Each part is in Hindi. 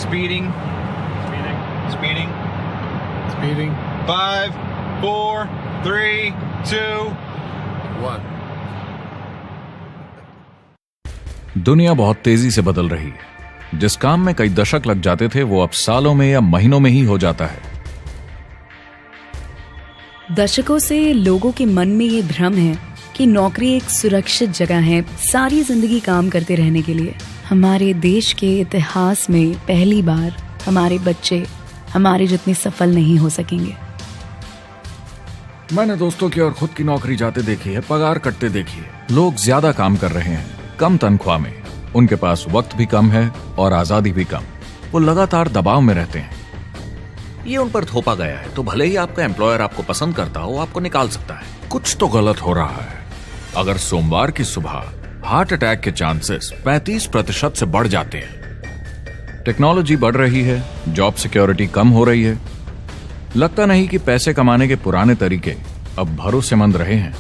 Speeding. Speeding. 5, 4, 3, 2, 1. दुनिया बहुत तेजी से बदल रही है। जिस काम में कई दशक लग जाते थे वो अब सालों में या महीनों में ही हो जाता है। दशकों से लोगों के मन में ये भ्रम है कि नौकरी एक सुरक्षित जगह है सारी जिंदगी काम करते रहने के लिए। हमारे देश के इतिहास में पहली बार हमारे बच्चे हमारे जितने सफल नहीं हो सकेंगे। मैंने दोस्तों की और खुद की नौकरी जाते देखी है, पगार कटते देखी है। लोग ज्यादा काम कर रहे हैं कम तनख्वाह में, उनके पास वक्त भी कम है और आजादी भी कम। वो लगातार दबाव में रहते हैं। ये उन पर थोपा गया है तो भले ही आपका एम्प्लॉयर आपको पसंद करता हो, आपको निकाल सकता है। कुछ तो गलत हो रहा है। अगर सोमवार की सुबह हार्ट अटैक के चांसेस 35% से बढ़ जाते हैं। टेक्नोलॉजी बढ़ रही है, जॉब सिक्योरिटी कम हो रही है। लगता नहीं कि पैसे कमाने के पुराने तरीके अब भरोसेमंद रहे हैं।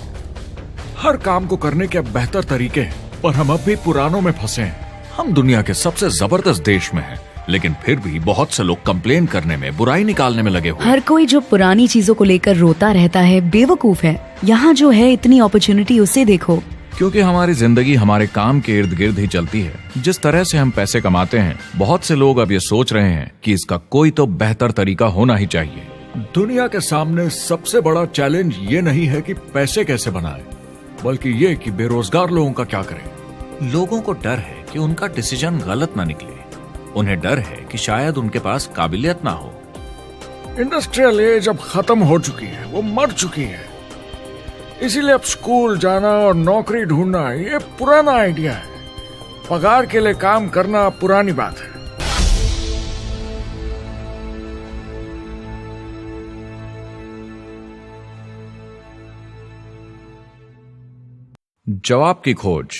हर काम को करने के अब बेहतर तरीके हैं, पर हम अब भी पुरानों में फंसे हैं। हम दुनिया के सबसे जबरदस्त देश में हैं, लेकिन फिर भी बहुत से लोग कंप्लेन करने में, बुराई निकालने में लगे हुए। हर कोई जो पुरानी चीजों को लेकर रोता रहता है बेवकूफ है। यहाँ जो है इतनी अपॉर्चुनिटी उसे देखो। क्योंकि हमारी जिंदगी हमारे काम के इर्द गिर्द ही चलती है। जिस तरह से हम पैसे कमाते हैं, बहुत से लोग अब ये सोच रहे हैं कि इसका कोई तो बेहतर तरीका होना ही चाहिए। दुनिया के सामने सबसे बड़ा चैलेंज ये नहीं है कि पैसे कैसे बनाएं, बल्कि ये कि बेरोजगार लोगों का क्या करें। लोगों को डर है कि उनका डिसीजन गलत ना निकले। उन्हें डर है कि शायद उनके पास काबिलियत ना हो। इंडस्ट्रियल एज अब खत्म हो चुकी है, वो मर चुकी है। इसीलिए अब स्कूल जाना और नौकरी ढूंढना ये पुराना आइडिया है। पगार के लिए काम करना पुरानी बात है। जवाब की खोज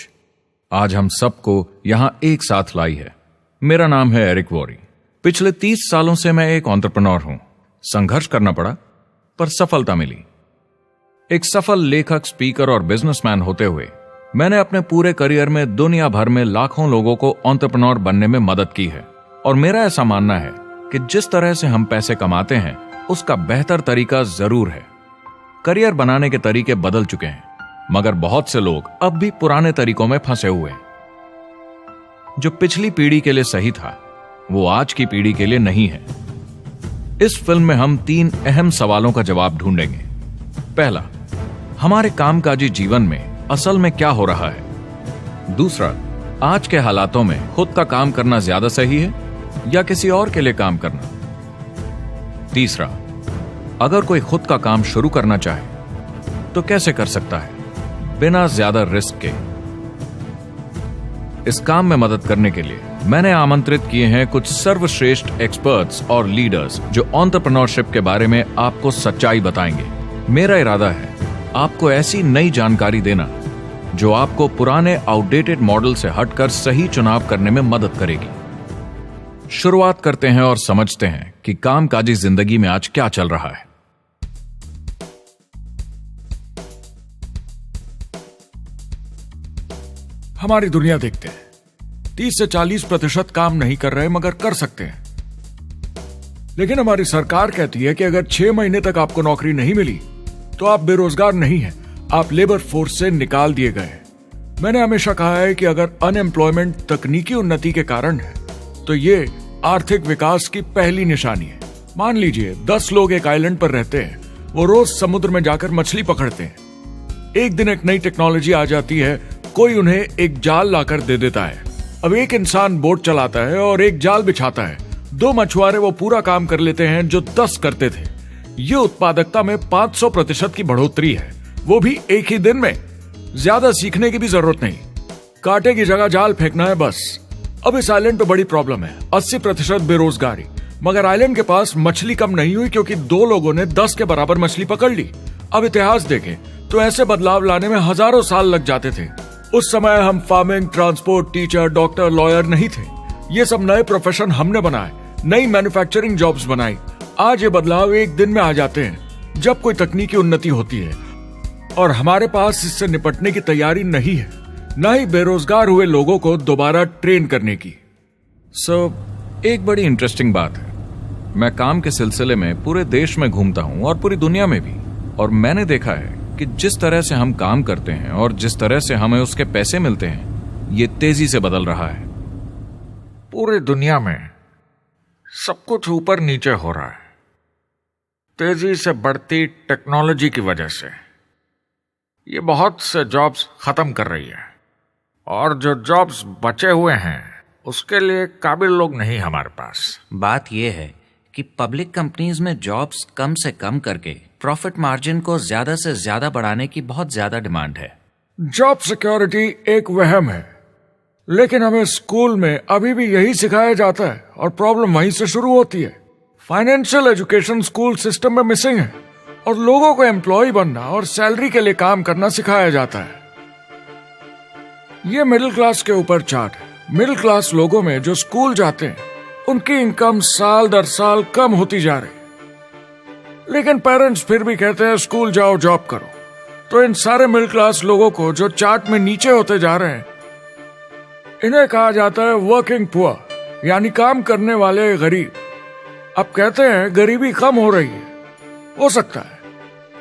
आज हम सबको यहां एक साथ लाई है। मेरा नाम है एरिक वॉरी। पिछले 30 सालों से मैं एक एंटरप्रेन्योर हूं। संघर्ष करना पड़ा पर सफलता मिली। एक सफल लेखक, स्पीकर और बिजनेसमैन होते हुए मैंने अपने पूरे करियर में दुनिया भर में लाखों लोगों को एंटरप्रेन्योर बनने में मदद की है। और मेरा ऐसा मानना है कि जिस तरह से हम पैसे कमाते हैं उसका बेहतर तरीका जरूर है। करियर बनाने के तरीके बदल चुके हैं, मगर बहुत से लोग अब भी पुराने तरीकों में फंसे हुए हैं। जो पिछली पीढ़ी के लिए सही था वो आज की पीढ़ी के लिए नहीं है। इस फिल्म में हम 3 अहम सवालों का जवाब ढूंढेंगे। पहला, हमारे कामकाजी जीवन में असल में क्या हो रहा है। दूसरा, आज के हालातों में खुद का काम करना ज्यादा सही है या किसी और के लिए काम करना। तीसरा, अगर कोई खुद का काम शुरू करना चाहे तो कैसे कर सकता है बिना ज्यादा रिस्क के। इस काम में मदद करने के लिए मैंने आमंत्रित किए हैं कुछ सर्वश्रेष्ठ एक्सपर्ट्स और लीडर्स जो एंटरप्रेन्योरशिप के बारे में आपको सच्चाई बताएंगे। मेरा इरादा है आपको ऐसी नई जानकारी देना जो आपको पुराने आउटडेटेड मॉडल से हटकर सही चुनाव करने में मदद करेगी। शुरुआत करते हैं और समझते हैं कि कामकाजी जिंदगी में आज क्या चल रहा है। हमारी दुनिया देखते हैं 30 से 40% काम नहीं कर रहे मगर कर सकते हैं। लेकिन हमारी सरकार कहती है कि अगर 6 महीने तक आपको नौकरी नहीं मिली तो आप बेरोजगार नहीं हैं, आप लेबर फोर्स से निकाल दिए गए। मैंने हमेशा कहा है कि अगर अनएम्प्लॉयमेंट तकनीकी उन्नति के कारण है तो ये आर्थिक विकास की पहली निशानी है। मान लीजिए 10 लोग एक आइलैंड पर रहते हैं, वो रोज समुद्र में जाकर मछली पकड़ते हैं। एक दिन एक नई टेक्नोलॉजी आ जाती है, कोई उन्हें एक जाल लाकर दे देता है। अब एक इंसान बोट चलाता है और एक जाल बिछाता है। 2 मछुआरे वो पूरा काम कर लेते हैं जो 10 करते थे। ये उत्पादकता में 500% की बढ़ोतरी है, वो भी एक ही दिन में। ज्यादा सीखने की भी जरूरत नहीं, कांटे की जगह जाल फेंकना है बस। अब इस आइलैंड पे बड़ी प्रॉब्लम है, 80% बेरोजगारी। मगर आइलैंड के पास मछली कम नहीं हुई क्योंकि 2 लोगों ने 10 के बराबर मछली पकड़ ली। अब इतिहास देखें तो ऐसे बदलाव लाने में हजारों साल लग जाते थे। उस समय हम farming, transport, teacher, doctor, lawyer नहीं थे। ये सब नए प्रोफेशन हमने बनाए, नई मैन्युफैक्चरिंग जॉब्स बनाई। आज ये बदलाव एक दिन में आ जाते हैं जब कोई तकनीकी उन्नति होती है, और हमारे पास इससे निपटने की तैयारी नहीं है, न ही बेरोजगार हुए लोगों को दोबारा ट्रेन करने की। एक बड़ी इंटरेस्टिंग बात है, मैं काम के सिलसिले में पूरे देश में घूमता हूं और पूरी दुनिया में भी, और मैंने देखा है कि जिस तरह से हम काम करते हैं और जिस तरह से हमें उसके पैसे मिलते हैं, ये तेजी से बदल रहा है। पूरी दुनिया में सब कुछ ऊपर नीचे हो रहा है, तेजी से बढ़ती टेक्नोलॉजी की वजह से। ये बहुत से जॉब्स खत्म कर रही है, और जो जॉब्स बचे हुए हैं उसके लिए काबिल लोग नहीं हमारे पास। बात यह है कि पब्लिक कंपनीज में जॉब्स कम से कम करके प्रॉफिट मार्जिन को ज्यादा से ज्यादा बढ़ाने की बहुत ज्यादा डिमांड है। जॉब सिक्योरिटी एक वहम है, लेकिन हमें स्कूल में अभी भी यही सिखाया जाता है और प्रॉब्लम वहीं से शुरू होती है। फाइनेंशियल एजुकेशन स्कूल सिस्टम में मिसिंग है और लोगों को एम्प्लॉय बनना और सैलरी के लिए काम करना सिखाया जाता है। ये मिडिल क्लास के ऊपर चार्ट है। मिडिल क्लास लोगों में जो स्कूल जाते हैं उनकी इनकम साल दर साल कम होती जा रही, लेकिन पेरेंट्स फिर भी कहते हैं स्कूल जाओ जॉब करो। तो इन सारे मिडिल क्लास लोगों को जो चार्ट में नीचे होते जा रहे हैं, इन्हें कहा जाता है वर्किंग पुअर, यानी काम करने वाले गरीब। अब कहते हैं गरीबी कम हो रही है, हो सकता है,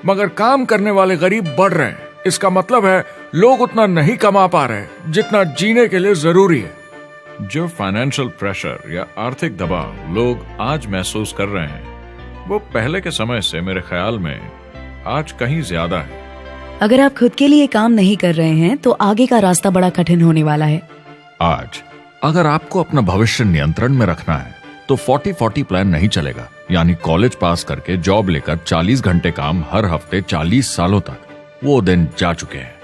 मगर काम करने वाले गरीब बढ़ रहे हैं। इसका मतलब है लोग उतना नहीं कमा पा रहे जितना जीने के लिए जरूरी है। जो फाइनेंशियल प्रेशर या आर्थिक दबाव लोग आज महसूस कर रहे हैं, वो पहले के समय से मेरे ख्याल में आज कहीं ज्यादा है। अगर आप खुद के लिए काम नहीं कर रहे हैं तो आगे का रास्ता बड़ा कठिन होने वाला है। आज अगर आपको अपना भविष्य नियंत्रण में रखना है तो 40-40 प्लान नहीं चलेगा, यानी कॉलेज पास करके जॉब लेकर 40 घंटे काम हर हफ्ते 40 सालों तक, वो दिन जा चुके हैं।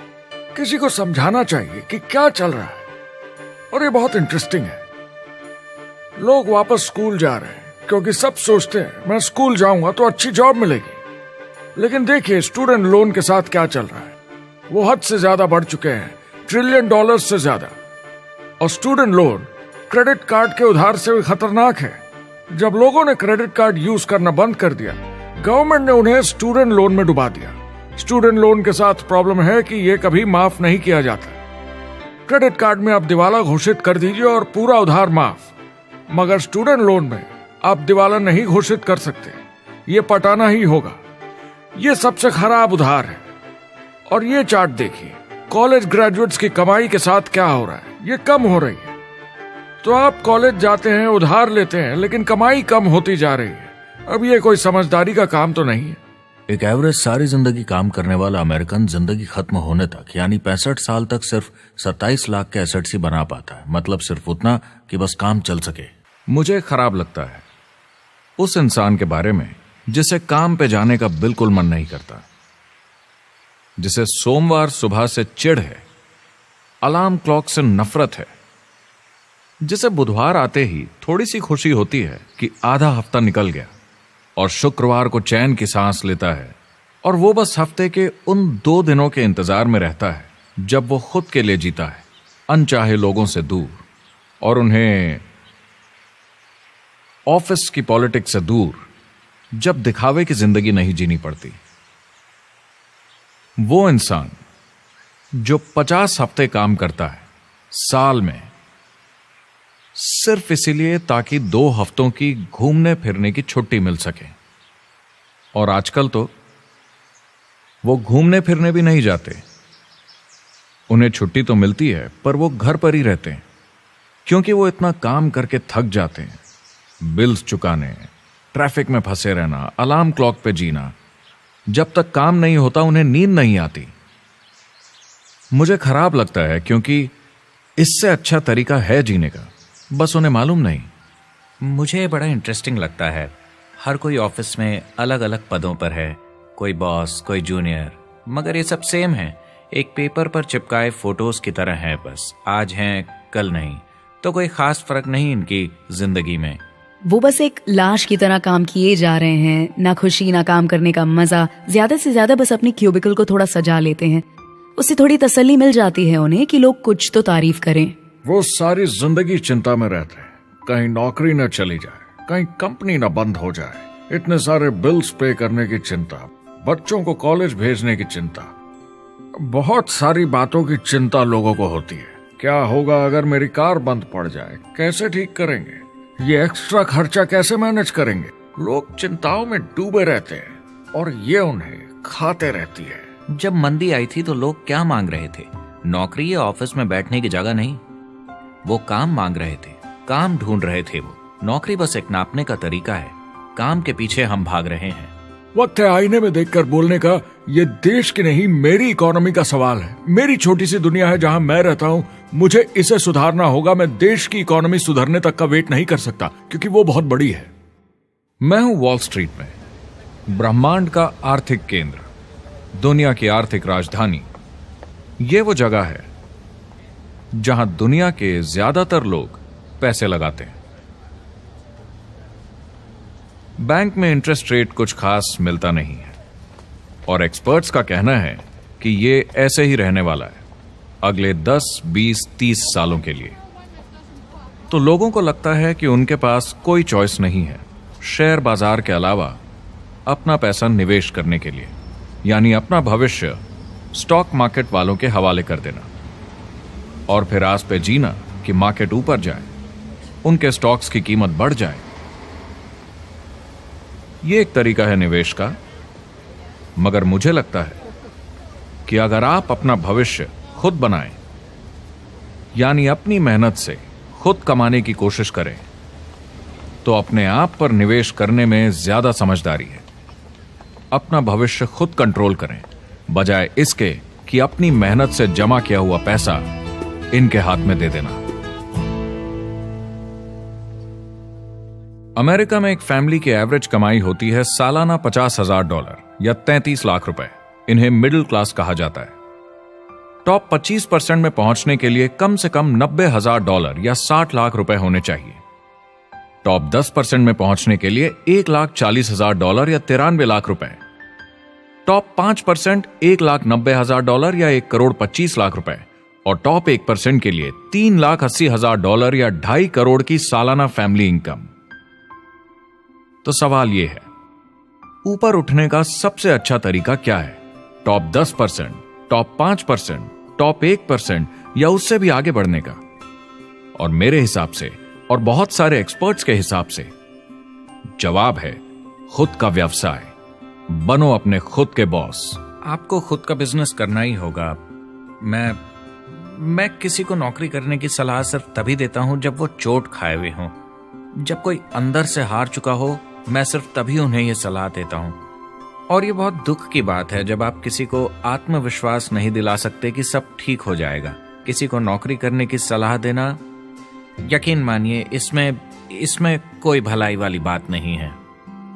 किसी को समझाना चाहिए कि क्या चल रहा है, और ये बहुत इंटरेस्टिंग है। लोग वापस स्कूल जा रहे हैं क्योंकि सब सोचते हैं मैं स्कूल जाऊंगा तो अच्छी जॉब मिलेगी। लेकिन देखिए स्टूडेंट लोन के साथ क्या चल रहा है, वो हद से ज्यादा बढ़ चुके हैं, $1 ट्रिलियन से ज्यादा। और स्टूडेंट लोन क्रेडिट कार्ड के उधार से भी खतरनाक है। जब लोगों ने क्रेडिट कार्ड यूज करना बंद कर दिया, गवर्नमेंट ने उन्हें स्टूडेंट लोन में डुबा दिया। स्टूडेंट लोन के साथ प्रॉब्लम है कि ये कभी माफ नहीं किया जाता। क्रेडिट कार्ड में आप दिवाला घोषित कर दीजिए और पूरा उधार माफ, मगर स्टूडेंट लोन में आप दिवाला नहीं घोषित कर सकते, ये पटाना ही होगा। ये सबसे खराब उधार है। और ये चार्ट देखिए, कॉलेज ग्रेजुएट्स की कमाई के साथ क्या हो रहा है, ये कम हो रही है। तो आप कॉलेज जाते हैं, उधार लेते हैं, लेकिन कमाई कम होती जा रही है। अब ये कोई समझदारी का काम तो नहीं है। एक एवरेज सारी जिंदगी काम करने वाला अमेरिकन जिंदगी खत्म होने तक, यानी 65 साल तक सिर्फ 27 लाख के एसेट्स ही बना पाता है। मतलब सिर्फ उतना कि बस काम चल सके। मुझे खराब लगता है उस इंसान के बारे में जिसे काम पे जाने का बिल्कुल मन नहीं करता, जिसे सोमवार सुबह से चिढ़ है, अलार्म क्लॉक से नफरत है, जिसे बुधवार आते ही थोड़ी सी खुशी होती है कि आधा हफ्ता निकल गया, और शुक्रवार को चैन की सांस लेता है, और वो बस हफ्ते के उन 2 दिनों के इंतजार में रहता है जब वो खुद के लिए जीता है, अनचाहे लोगों से दूर, और उन्हें ऑफिस की पॉलिटिक्स से दूर, जब दिखावे की जिंदगी नहीं जीनी पड़ती। वो इंसान जो 50 हफ्ते काम करता है साल में, सिर्फ इसीलिए ताकि 2 हफ्तों की घूमने फिरने की छुट्टी मिल सके। और आजकल तो वो घूमने फिरने भी नहीं जाते। उन्हें छुट्टी तो मिलती है पर वो घर पर ही रहते हैं, क्योंकि वो इतना काम करके थक जाते हैं। बिल्स चुकाने, ट्रैफिक में फंसे रहना, अलार्म क्लॉक पे जीना, जब तक काम नहीं होता उन्हें नींद नहीं आती। मुझे खराब लगता है क्योंकि इससे अच्छा तरीका है जीने का, बस उन्हें मालूम नहीं। मुझे बड़ा इंटरेस्टिंग लगता है, हर कोई ऑफिस में अलग अलग पदों पर है, कोई बॉस, कोई जूनियर, मगर ये सब सेम है, एक पेपर पर चिपकाए फोटोज की तरह है। बस आज हैं कल नहीं, तो कोई खास फर्क नहीं इनकी जिंदगी में। वो बस एक लाश की तरह काम किए जा रहे हैं, ना खुशी ना काम करने का मजा। ज्यादा से ज्यादा बस अपनी क्यूबिकल को थोड़ा सजा लेते हैं, उससे थोड़ी तसल्ली मिल जाती है उन्हें कि लोग कुछ तो तारीफ करें। वो सारी जिंदगी चिंता में रहते हैं, कहीं नौकरी न चली जाए, कहीं कंपनी न बंद हो जाए, इतने सारे बिल्स पे करने की चिंता, बच्चों को कॉलेज भेजने की चिंता, बहुत सारी बातों की चिंता लोगों को होती है। क्या होगा अगर मेरी कार बंद पड़ जाए, कैसे ठीक करेंगे, ये एक्स्ट्रा खर्चा कैसे मैनेज करेंगे? लोग चिंताओं में डूबे रहते हैं और ये उन्हें खाते रहती है। जब मंदी आई थी तो लोग क्या मांग रहे थे? नौकरी या ऑफिस में बैठने की जगह नहीं, वो काम मांग रहे थे, काम ढूंढ रहे थे वो। नौकरी बस एक नापने का तरीका है, काम के पीछे हम भाग रहे हैं। वक्त है आईने में देखकर बोलने का। ये देश की नहीं, मेरी इकोनॉमी का सवाल है। मेरी छोटी सी दुनिया है जहां मैं रहता हूं, मुझे इसे सुधारना होगा। मैं देश की इकोनॉमी सुधरने तक का वेट नहीं कर सकता, क्योंकि वो बहुत बड़ी है। मैं हूं वॉल स्ट्रीट में, ब्रह्मांड का आर्थिक केंद्र, दुनिया की आर्थिक राजधानी। ये वो जगह है जहां दुनिया के ज्यादातर लोग पैसे लगाते हैं। बैंक में इंटरेस्ट रेट कुछ खास मिलता नहीं है और एक्सपर्ट्स का कहना है कि ये ऐसे ही रहने वाला है अगले 10, 20, 30 सालों के लिए। तो लोगों को लगता है कि उनके पास कोई चॉइस नहीं है शेयर बाजार के अलावा अपना पैसा निवेश करने के लिए, यानी अपना भविष्य स्टॉक मार्केट वालों के हवाले कर देना और फिर आस पे जीना कि मार्केट ऊपर जाए, उनके स्टॉक्स की कीमत बढ़ जाए। ये एक तरीका है निवेश का, मगर मुझे लगता है कि अगर आप अपना भविष्य खुद बनाएं, यानी अपनी मेहनत से खुद कमाने की कोशिश करें, तो अपने आप पर निवेश करने में ज्यादा समझदारी है। अपना भविष्य खुद कंट्रोल करें, बजाय इसके कि अपनी मेहनत से जमा किया हुआ पैसा इनके हाथ में दे देना। अमेरिका में एक फैमिली की एवरेज कमाई होती है सालाना $50,000 या 33 लाख रुपए। इन्हें मिडिल क्लास कहा जाता है। टॉप 25% में पहुंचने के लिए कम से कम $90,000 या 60 लाख रुपए होने चाहिए। टॉप 10% में पहुंचने के लिए $1,40,000 या 93 लाख रुपए। टॉप 5% $1,90,000 या 1,25,00,000 रुपए और टॉप 1% के लिए $3,80,000 या 2.5 करोड़ की सालाना फैमिली इनकम। तो सवाल यह है, ऊपर उठने का सबसे अच्छा तरीका क्या है? टॉप 10%, टॉप 5%, टॉप 1% या उससे भी आगे बढ़ने का? और मेरे हिसाब से और बहुत सारे एक्सपर्ट्स के हिसाब से जवाब है खुद का व्यवसाय। बनो अपने खुद के बॉस। आपको खुद का बिजनेस करना ही होगा। मैं किसी को नौकरी करने की सलाह सिर्फ तभी देता हूं जब वो चोट खाए हुए हों। जब कोई अंदर से हार चुका हो, मैं सिर्फ तभी उन्हें यह सलाह देता हूं। और ये बहुत दुख की बात है जब आप किसी को आत्मविश्वास नहीं दिला सकते कि सब ठीक हो जाएगा। किसी को नौकरी करने की सलाह देना, यकीन मानिए, इसमें कोई भलाई वाली बात नहीं है।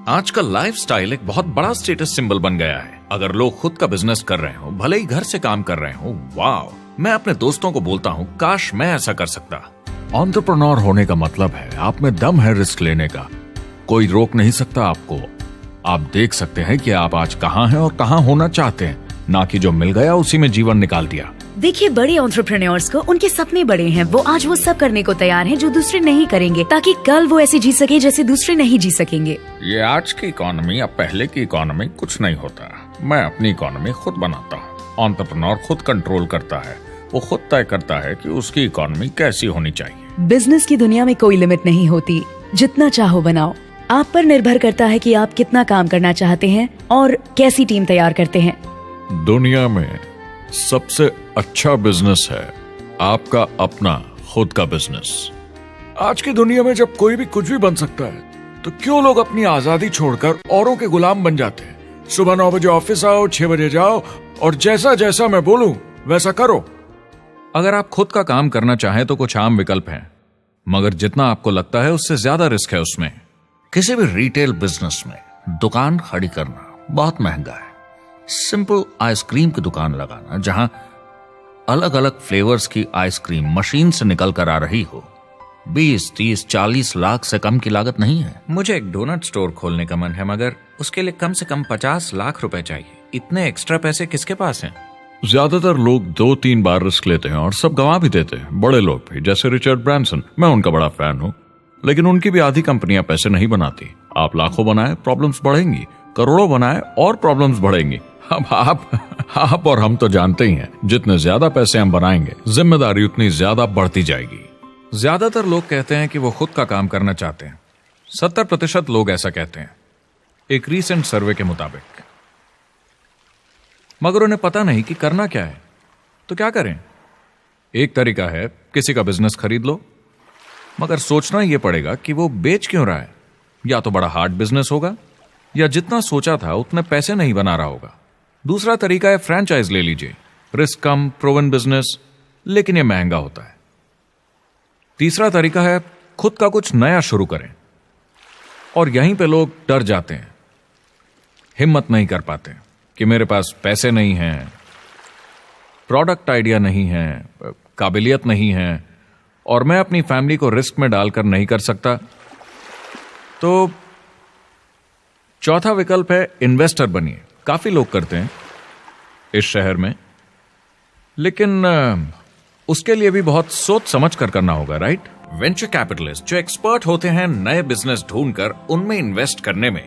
आजकल लाइफस्टाइल एक बहुत बड़ा स्टेटस सिंबल बन गया है। अगर लोग खुद का बिजनेस कर रहे हो, भले ही घर से काम कर रहे हो, वाह! मैं अपने दोस्तों को बोलता हूँ, काश मैं ऐसा कर सकता। एंटरप्रेन्योर होने का मतलब है आप में दम है रिस्क लेने का। कोई रोक नहीं सकता आपको। आप देख सकते हैं कि आप आज कहां हैं और कहां होना चाहते हैं, ना कि जो मिल गया उसी में जीवन निकाल दिया। देखिए, बड़े एंटरप्रेन्योर्स को उनके सपने बड़े हैं। वो आज वो सब करने को तैयार हैं जो दूसरे नहीं करेंगे, ताकि कल वो ऐसे जी सके जैसे दूसरे नहीं जी सकेंगे। ये आज की इकोनॉमी अब पहले की इकोनॉमी कुछ नहीं होता। मैं अपनी इकोनॉमी खुद बनाता हूँ। एंटरप्रेन्योर खुद कंट्रोल करता है। वो खुद तय करता है कि उसकी इकोनॉमी कैसी होनी चाहिए। बिजनेस की दुनिया में कोई लिमिट नहीं होती। जितना चाहो बनाओ। आप पर निर्भर करता है कि आप कितना काम करना चाहते हैं और कैसी टीम तैयार करते हैं। दुनिया में सबसे अच्छा बिजनेस है आपका अपना खुद का बिजनेस। आज की दुनिया में जब कोई भी कुछ भी बन सकता है, तो क्यों लोग अपनी आजादी छोड़कर औरों के गुलाम बन जाते हैं? सुबह 9 बजे ऑफिस आओ, 6 बजे जाओ और जैसा जैसा मैं बोलूं वैसा करो। अगर आप खुद का काम करना चाहें तो कुछ आम विकल्प हैं, मगर जितना आपको लगता है उससे ज्यादा रिस्क है उसमें। किसी भी रिटेल बिजनेस में दुकान खड़ी करना बहुत महंगा है। सिंपल आइसक्रीम की दुकान लगाना जहां अलग अलग फ्लेवर्स की आइसक्रीम मशीन से निकल कर आ रही हो, 20, 30, 40 लाख से कम की लागत नहीं है। मुझे एक डोनट स्टोर खोलने का मन है, मगर उसके लिए कम से कम 50 लाख रुपए चाहिए। इतने एक्स्ट्रा पैसे किसके पास हैं? ज्यादातर लोग 2-3 बार रिस्क लेते हैं और सब गंवा भी देते हैं। बड़े लोग भी, जैसे रिचर्ड ब्रांसन। मैं उनका बड़ा फैन हूं, लेकिन उनकी भी आधी कंपनियां पैसे नहीं बनाती। आप लाखों बनाए, प्रॉब्लम्स बढ़ेंगी। करोड़ों बनाए और प्रॉब्लम्स बढ़ेंगी। अब आप और हम तो जानते ही हैं, जितने ज्यादा पैसे हम बनाएंगे, जिम्मेदारी उतनी ज्यादा बढ़ती जाएगी। ज्यादातर लोग कहते हैं कि वो खुद का काम करना चाहते हैं। 70% लोग ऐसा कहते हैं, एक रीसेंट सर्वे के मुताबिक। मगर उन्हें पता नहीं कि करना क्या है। तो क्या करें? एक तरीका है किसी का बिजनेस खरीद लो, मगर सोचना यह पड़ेगा कि वो बेच क्यों रहा है। या तो बड़ा हार्ड बिजनेस होगा, या जितना सोचा था उतने पैसे नहीं बना रहा होगा। दूसरा तरीका है फ्रेंचाइज ले लीजिए, रिस्क कम, प्रूवन बिजनेस, लेकिन यह महंगा होता है। तीसरा तरीका है खुद का कुछ नया शुरू करें, और यहीं पे लोग डर जाते हैं, हिम्मत नहीं कर पाते कि मेरे पास पैसे नहीं हैं, प्रोडक्ट आइडिया नहीं है, काबिलियत नहीं है, और मैं अपनी फैमिली को रिस्क में डालकर नहीं कर सकता। तो चौथा विकल्प है इन्वेस्टर बनिए। काफी लोग करते हैं इस शहर में, लेकिन उसके लिए भी बहुत सोच समझ कर करना होगा, राइट? वेंचर कैपिटलिस्ट जो एक्सपर्ट होते हैं नए बिजनेस ढूंढकर उनमें इन्वेस्ट करने में,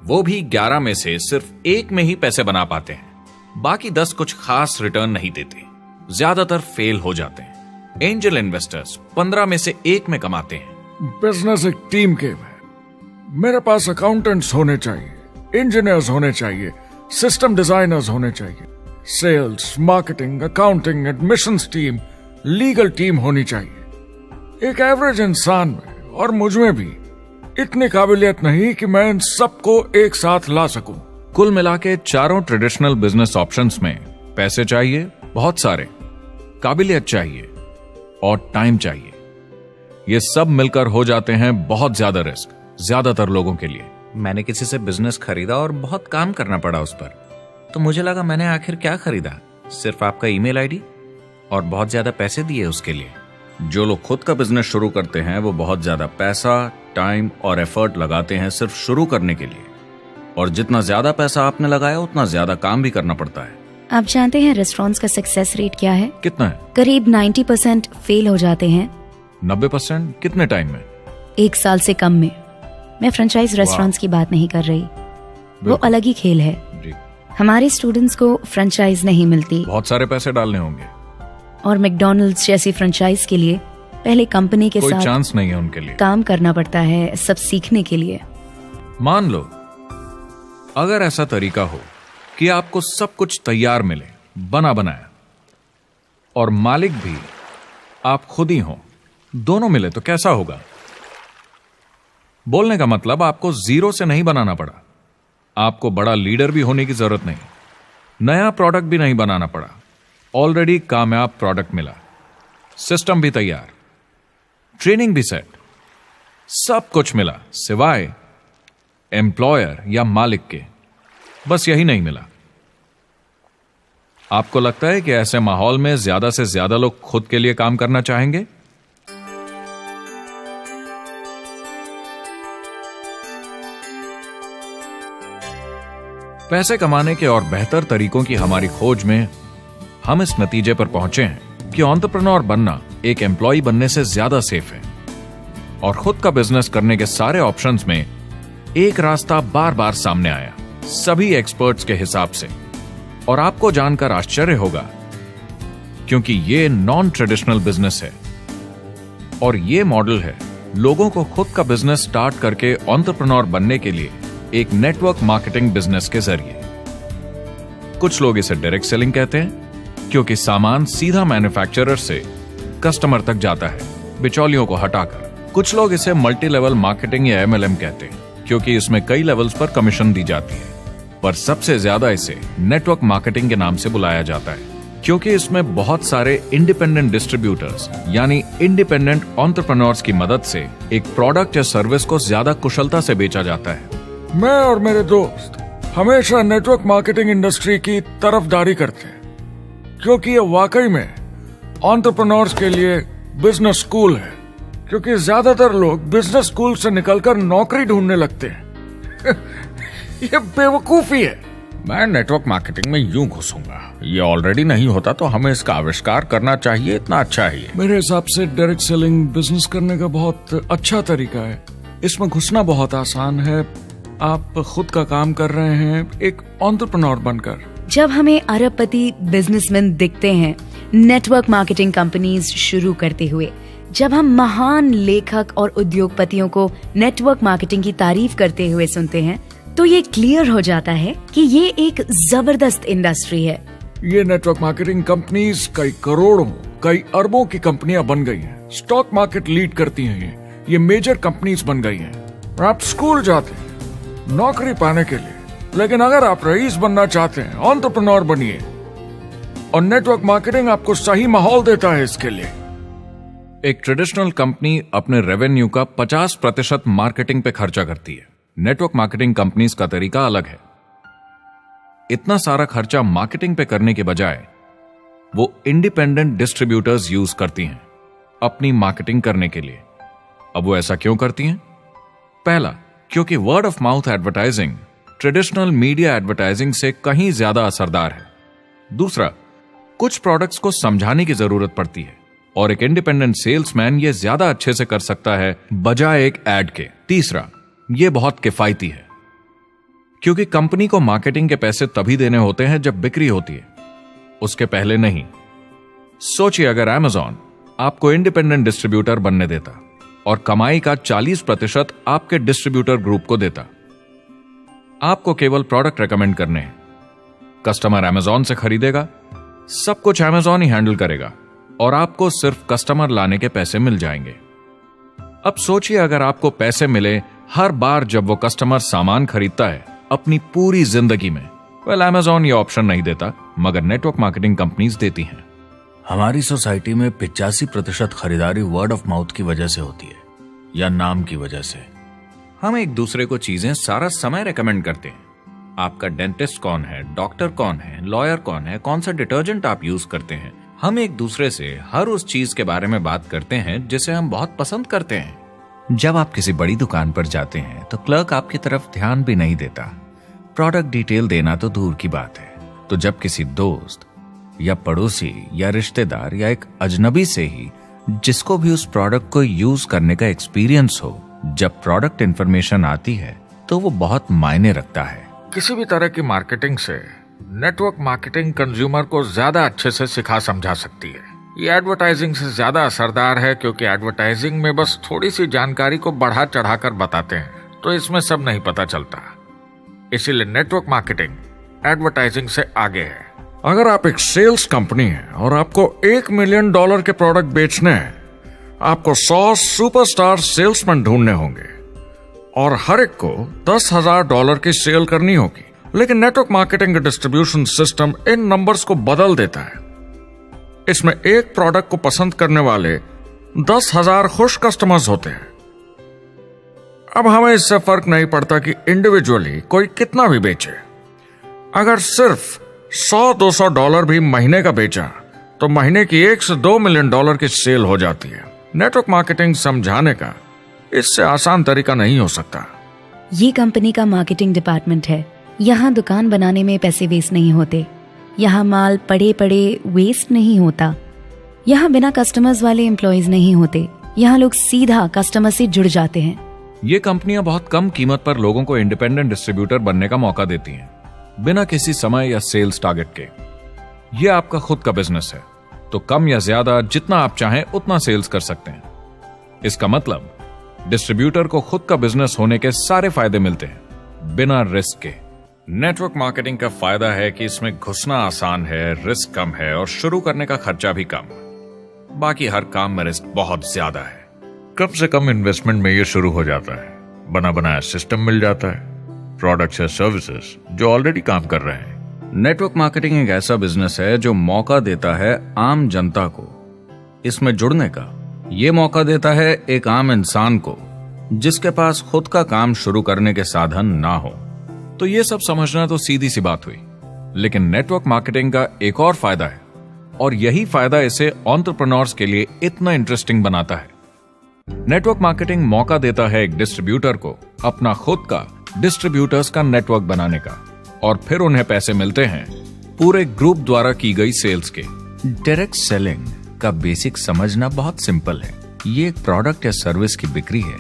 वो भी 11 में से सिर्फ 1 में ही पैसे बना पाते हैं। बाकी 10 कुछ खास रिटर्न नहीं देते, ज्यादातर फेल हो जाते हैं। एंजल इन्वेस्टर्स 15 में से 1 में कमाते हैं। बिजनेस एक टीम गेम है। मेरे पास अकाउंटेंट्स होने चाहिए, इंजीनियर्स होने चाहिए, सिस्टम डिजाइनर्स होने चाहिए, sales, marketing, accounting, admissions team, legal team होनी चाहिए। एक एवरेज इंसान में और मुझ में भी इतनी काबिलियत नहीं कि मैं इन सबको एक साथ ला सकूं। कुल मिला के चारों ट्रेडिशनल बिजनेस ऑप्शंस में पैसे चाहिए बहुत सारे, काबिलियत चाहिए और टाइम चाहिए। ये सब मिलकर हो जाते हैं बहुत ज्यादा रिस्क ज्यादातर लोगों के लिए। मैंने किसी से बिजनेस खरीदा और बहुत काम करना पड़ा उस पर, तो मुझे लगा मैंने आखिर क्या खरीदा, सिर्फ आपका ईमेल आईडी, और बहुत ज्यादा पैसे दिए उसके लिए। जो लोग खुद का बिजनेस शुरू करते हैं वो बहुत ज्यादा पैसा, टाइम और एफर्ट लगाते हैं सिर्फ शुरू करने के लिए, और जितना ज्यादा पैसा आपने लगाया उतना ज्यादा काम भी करना पड़ता है। आप जानते हैं रेस्टोरेंट्स का सक्सेस रेट क्या है? कितना है? करीब 90% फेल हो जाते हैं। 90%? कितने टाइम में? 1 साल से कम में। मैं फ्रेंचाइज रेस्टोरेंट्स की बात नहीं कर रही, वो अलग ही खेल है जी। हमारे स्टूडेंट्स को फ्रेंचाइज नहीं मिलती, बहुत सारे पैसे डालने होंगे, और मैकडॉनल्ड्स जैसी फ्रेंचाइज के लिए पहले कंपनी के कोई साथ चांस नहीं है उनके लिए। काम करना पड़ता है सब सीखने के लिए। मान लो अगर ऐसा तरीका हो कि आपको सब कुछ तैयार मिले, बना बनाया, और मालिक भी आप खुद ही हो, दोनों मिले, तो कैसा होगा? बोलने का मतलब आपको जीरो से नहीं बनाना पड़ा, आपको बड़ा लीडर भी होने की जरूरत नहीं, नया प्रोडक्ट भी नहीं बनाना पड़ा, ऑलरेडी कामयाब प्रोडक्ट मिला, सिस्टम भी तैयार, ट्रेनिंग भी सेट, सब कुछ मिला सिवाय एम्प्लॉयर या मालिक के। बस यही नहीं मिला। आपको लगता है कि ऐसे माहौल में ज्यादा से ज्यादा लोग खुद के लिए काम करना चाहेंगे? पैसे कमाने के और बेहतर तरीकों की हमारी खोज में हम इस नतीजे पर पहुंचे हैं कि एंटरप्रेन्योर बनना एक एम्प्लॉय बनने से ज्यादा सेफ है, और खुद का बिजनेस करने के सारे ऑप्शंस में एक रास्ता बार बार सामने आया सभी एक्सपर्ट्स के हिसाब से। और आपको जानकर आश्चर्य होगा, क्योंकि ये नॉन ट्रेडिशनल बिजनेस है, और ये मॉडल है लोगों को खुद का बिजनेस स्टार्ट करके एंटरप्रेन्योर बनने के लिए एक नेटवर्क मार्केटिंग बिजनेस के जरिए। कुछ लोग इसे डायरेक्ट सेलिंग कहते हैं, क्योंकि सामान सीधा मैन्युफैक्चरर से कस्टमर तक जाता है बिचौलियों को हटाकर। कुछ लोग इसे मल्टी लेवल मार्केटिंग या MLM कहते हैं, क्योंकि इसमें कई लेवल्स पर कमीशन दी जाती है, पर सबसे ज्यादा इसे नेटवर्क मार्केटिंग के नाम से बुलाया जाता है, क्योंकि इसमें बहुत सारे इंडिपेंडेंट डिस्ट्रीब्यूटर्स यानी इंडिपेंडेंट एंटरप्रेन्योर्स की मदद से एक प्रोडक्ट या सर्विस को ज्यादा कुशलता से बेचा जाता है। मैं और मेरे दोस्त हमेशा नेटवर्क मार्केटिंग इंडस्ट्री की तरफदारी करते हैं, क्योंकि ये वाकई में एंटरप्रेन्योर्स के लिए बिजनेस स्कूल है, क्योंकि ज्यादातर लोग बिजनेस स्कूल से निकलकर नौकरी ढूंढने लगते हैं। ये बेवकूफी है। मैं नेटवर्क मार्केटिंग में यूं घुसूंगा, ये ऑलरेडी नहीं होता तो हमें इसका आविष्कार करना चाहिए, इतना अच्छा है ये। मेरे हिसाब से डायरेक्ट सेलिंग बिजनेस करने का बहुत अच्छा तरीका है। इसमें घुसना बहुत आसान है। आप खुद का काम कर रहे हैं एक एंटरप्रेन्योर बनकर। जब हमें अरबपति बिजनेसमैन दिखते हैं नेटवर्क मार्केटिंग कंपनीज शुरू करते हुए, जब हम महान लेखक और उद्योगपतियों को नेटवर्क मार्केटिंग की तारीफ करते हुए सुनते हैं तो ये क्लियर हो जाता है कि ये एक जबरदस्त इंडस्ट्री है। ये नेटवर्क मार्केटिंग कंपनीज कई करोड़ों, कई अरबों की कंपनियां बन गई हैं। स्टॉक मार्केट लीड करती हैं ये मेजर कंपनीज बन गई हैं। आप स्कूल जाते हैं नौकरी पाने के लिए, लेकिन अगर आप रईस बनना चाहते हैं, एंटरप्रेन्योर बनिए, और नेटवर्क मार्केटिंग आपको सही माहौल देता है इसके लिए। एक ट्रेडिशनल कंपनी अपने रेवेन्यू का 50% मार्केटिंग पे खर्चा करती है। नेटवर्क मार्केटिंग कंपनीज का तरीका अलग है। इतना सारा खर्चा मार्केटिंग पे करने के बजाय वो इंडिपेंडेंट डिस्ट्रीब्यूटर्स यूज करती हैं अपनी मार्केटिंग करने के लिए। अब वो ऐसा क्यों करती हैं? पहला, क्योंकि word of mouth advertising traditional media advertising से कहीं ज्यादा असरदार है। दूसरा, कुछ प्रोडक्ट्स को समझाने की जरूरत पड़ती है और एक इंडिपेंडेंट सेल्समैन ये ज्यादा अच्छे से कर सकता है बजाय एक एड के। तीसरा, ये बहुत किफायती है क्योंकि कंपनी को मार्केटिंग के पैसे तभी देने होते हैं जब बिक्री होती है, उसके पहले नहीं। सोचिए अगर Amazon आपको इंडिपेंडेंट डिस्ट्रीब्यूटर बनने देता और कमाई का 40% आपके डिस्ट्रीब्यूटर ग्रुप को देता। आपको केवल प्रोडक्ट रेकमेंड करने हैं, कस्टमर Amazon से खरीदेगा, सब कुछ Amazon ही हैंडल करेगा और आपको सिर्फ कस्टमर लाने के पैसे मिल जाएंगे। अब सोचिए अगर आपको पैसे मिले हर बार जब वो कस्टमर सामान खरीदता है अपनी पूरी जिंदगी में। Amazon ये ऑप्शन नहीं देता, मगर नेटवर्क मार्केटिंग कंपनीज देती हैं। हमारी सोसाइटी में 85% खरीदारी वर्ड ऑफ माउथ की वजह से होती है या नाम की वजह से। हम एक दूसरे को चीजें सारा समय रेकमेंड करते हैं। आपका डेंटिस्ट कौन है, डॉक्टर कौन है, लॉयर कौन है, कौन सा डिटर्जेंट आप यूज करते हैं। हम एक दूसरे से हर उस चीज के बारे में बात करते हैं जिसे हम बहुत पसंद करते हैं। जब आप किसी बड़ी दुकान पर जाते हैं तो क्लर्क आपकी तरफ ध्यान भी नहीं देता, प्रोडक्ट डिटेल देना तो दूर की बात है। तो जब किसी दोस्त या पड़ोसी या रिश्तेदार या एक अजनबी से ही जिसको भी उस प्रोडक्ट को यूज करने का एक्सपीरियंस हो, जब प्रोडक्ट इंफॉर्मेशन आती है तो वो बहुत मायने रखता है। किसी भी तरह की मार्केटिंग से नेटवर्क मार्केटिंग कंज्यूमर को ज्यादा अच्छे से सिखा समझा सकती है। ये एडवर्टाइजिंग से ज्यादा असरदार है क्योंकि एडवर्टाइजिंग में बस थोड़ी सी जानकारी को बढ़ा चढ़ाकर बताते हैं, तो इसमें सब नहीं पता चलता। इसीलिए नेटवर्क मार्केटिंग एडवर्टाइजिंग से आगे है। अगर आप एक सेल्स कंपनी है और आपको $1 मिलियन के प्रोडक्ट बेचने हैं, आपको 100 सुपरस्टार सेल्समैन ढूंढने होंगे और हर एक को $10,000 की सेल करनी होगी। लेकिन नेटवर्क मार्केटिंग का डिस्ट्रीब्यूशन सिस्टम इन नंबर्स को बदल देता है। इसमें एक प्रोडक्ट को पसंद करने वाले 10,000 खुश कस्टमर्स होते हैं। अब हमें इससे फर्क नहीं पड़ता कि इंडिविजुअली कोई कितना भी बेचे। अगर सिर्फ $100-200 भी महीने का बेचा तो महीने की $1 से $2 मिलियन की सेल हो जाती है। नेटवर्क मार्केटिंग समझाने का इससे आसान तरीका नहीं हो सकता। ये कंपनी का मार्केटिंग डिपार्टमेंट है। यहाँ दुकान बनाने में पैसे वेस्ट नहीं होते, यहाँ माल पड़े पड़े वेस्ट नहीं होता, यहाँ बिना कस्टमर्स वाले एम्प्लॉयज नहीं होते, यहाँ लोग सीधा कस्टमर से जुड़ जाते हैं। ये कंपनियां बहुत कम कीमत पर लोगों को इंडिपेंडेंट डिस्ट्रीब्यूटर बनने का मौका देती हैं, बिना किसी समय या सेल्स टारगेट के। ये आपका खुद का बिजनेस है, तो कम या ज्यादा जितना आप चाहें उतना सेल्स कर सकते हैं। इसका मतलब डिस्ट्रीब्यूटर को खुद का बिजनेस होने के सारे फायदे मिलते हैं, बिना रिस्क के। नेटवर्क मार्केटिंग का फायदा है कि इसमें घुसना आसान है, रिस्क कम है और शुरू करने का खर्चा भी कम। बाकी हर काम में रिस्क बहुत ज्यादा है। कम से कम इन्वेस्टमेंट में ये शुरू हो जाता है, बना बनाया सिस्टम मिल जाता है, प्रोडक्ट्स या सर्विसेज जो ऑलरेडी काम कर रहे हैं। नेटवर्क मार्केटिंग एक ऐसा बिजनेस है जो मौका देता है आम जनता को इसमें जुड़ने का। ये मौका देता है एक आम इंसान को जिसके पास खुद का काम शुरू करने के साधन ना हो। तो ये सब समझना तो सीधी सी बात हुई, लेकिन नेटवर्क मार्केटिंग का एक और फायदा है और यही फायदा इसे एंटरप्रेन्योर्स के लिए इतना इंटरेस्टिंग बनाता है। नेटवर्क मार्केटिंग मौका देता है एक डिस्ट्रीब्यूटर को अपना खुद का डिस्ट्रीब्यूटर्स का नेटवर्क बनाने का, और फिर उन्हें पैसे मिलते हैं पूरे ग्रुप द्वारा की गई सेल्स के। डायरेक्ट सेलिंग का बेसिक समझना बहुत सिंपल है। ये एक प्रोडक्ट या सर्विस की बिक्री है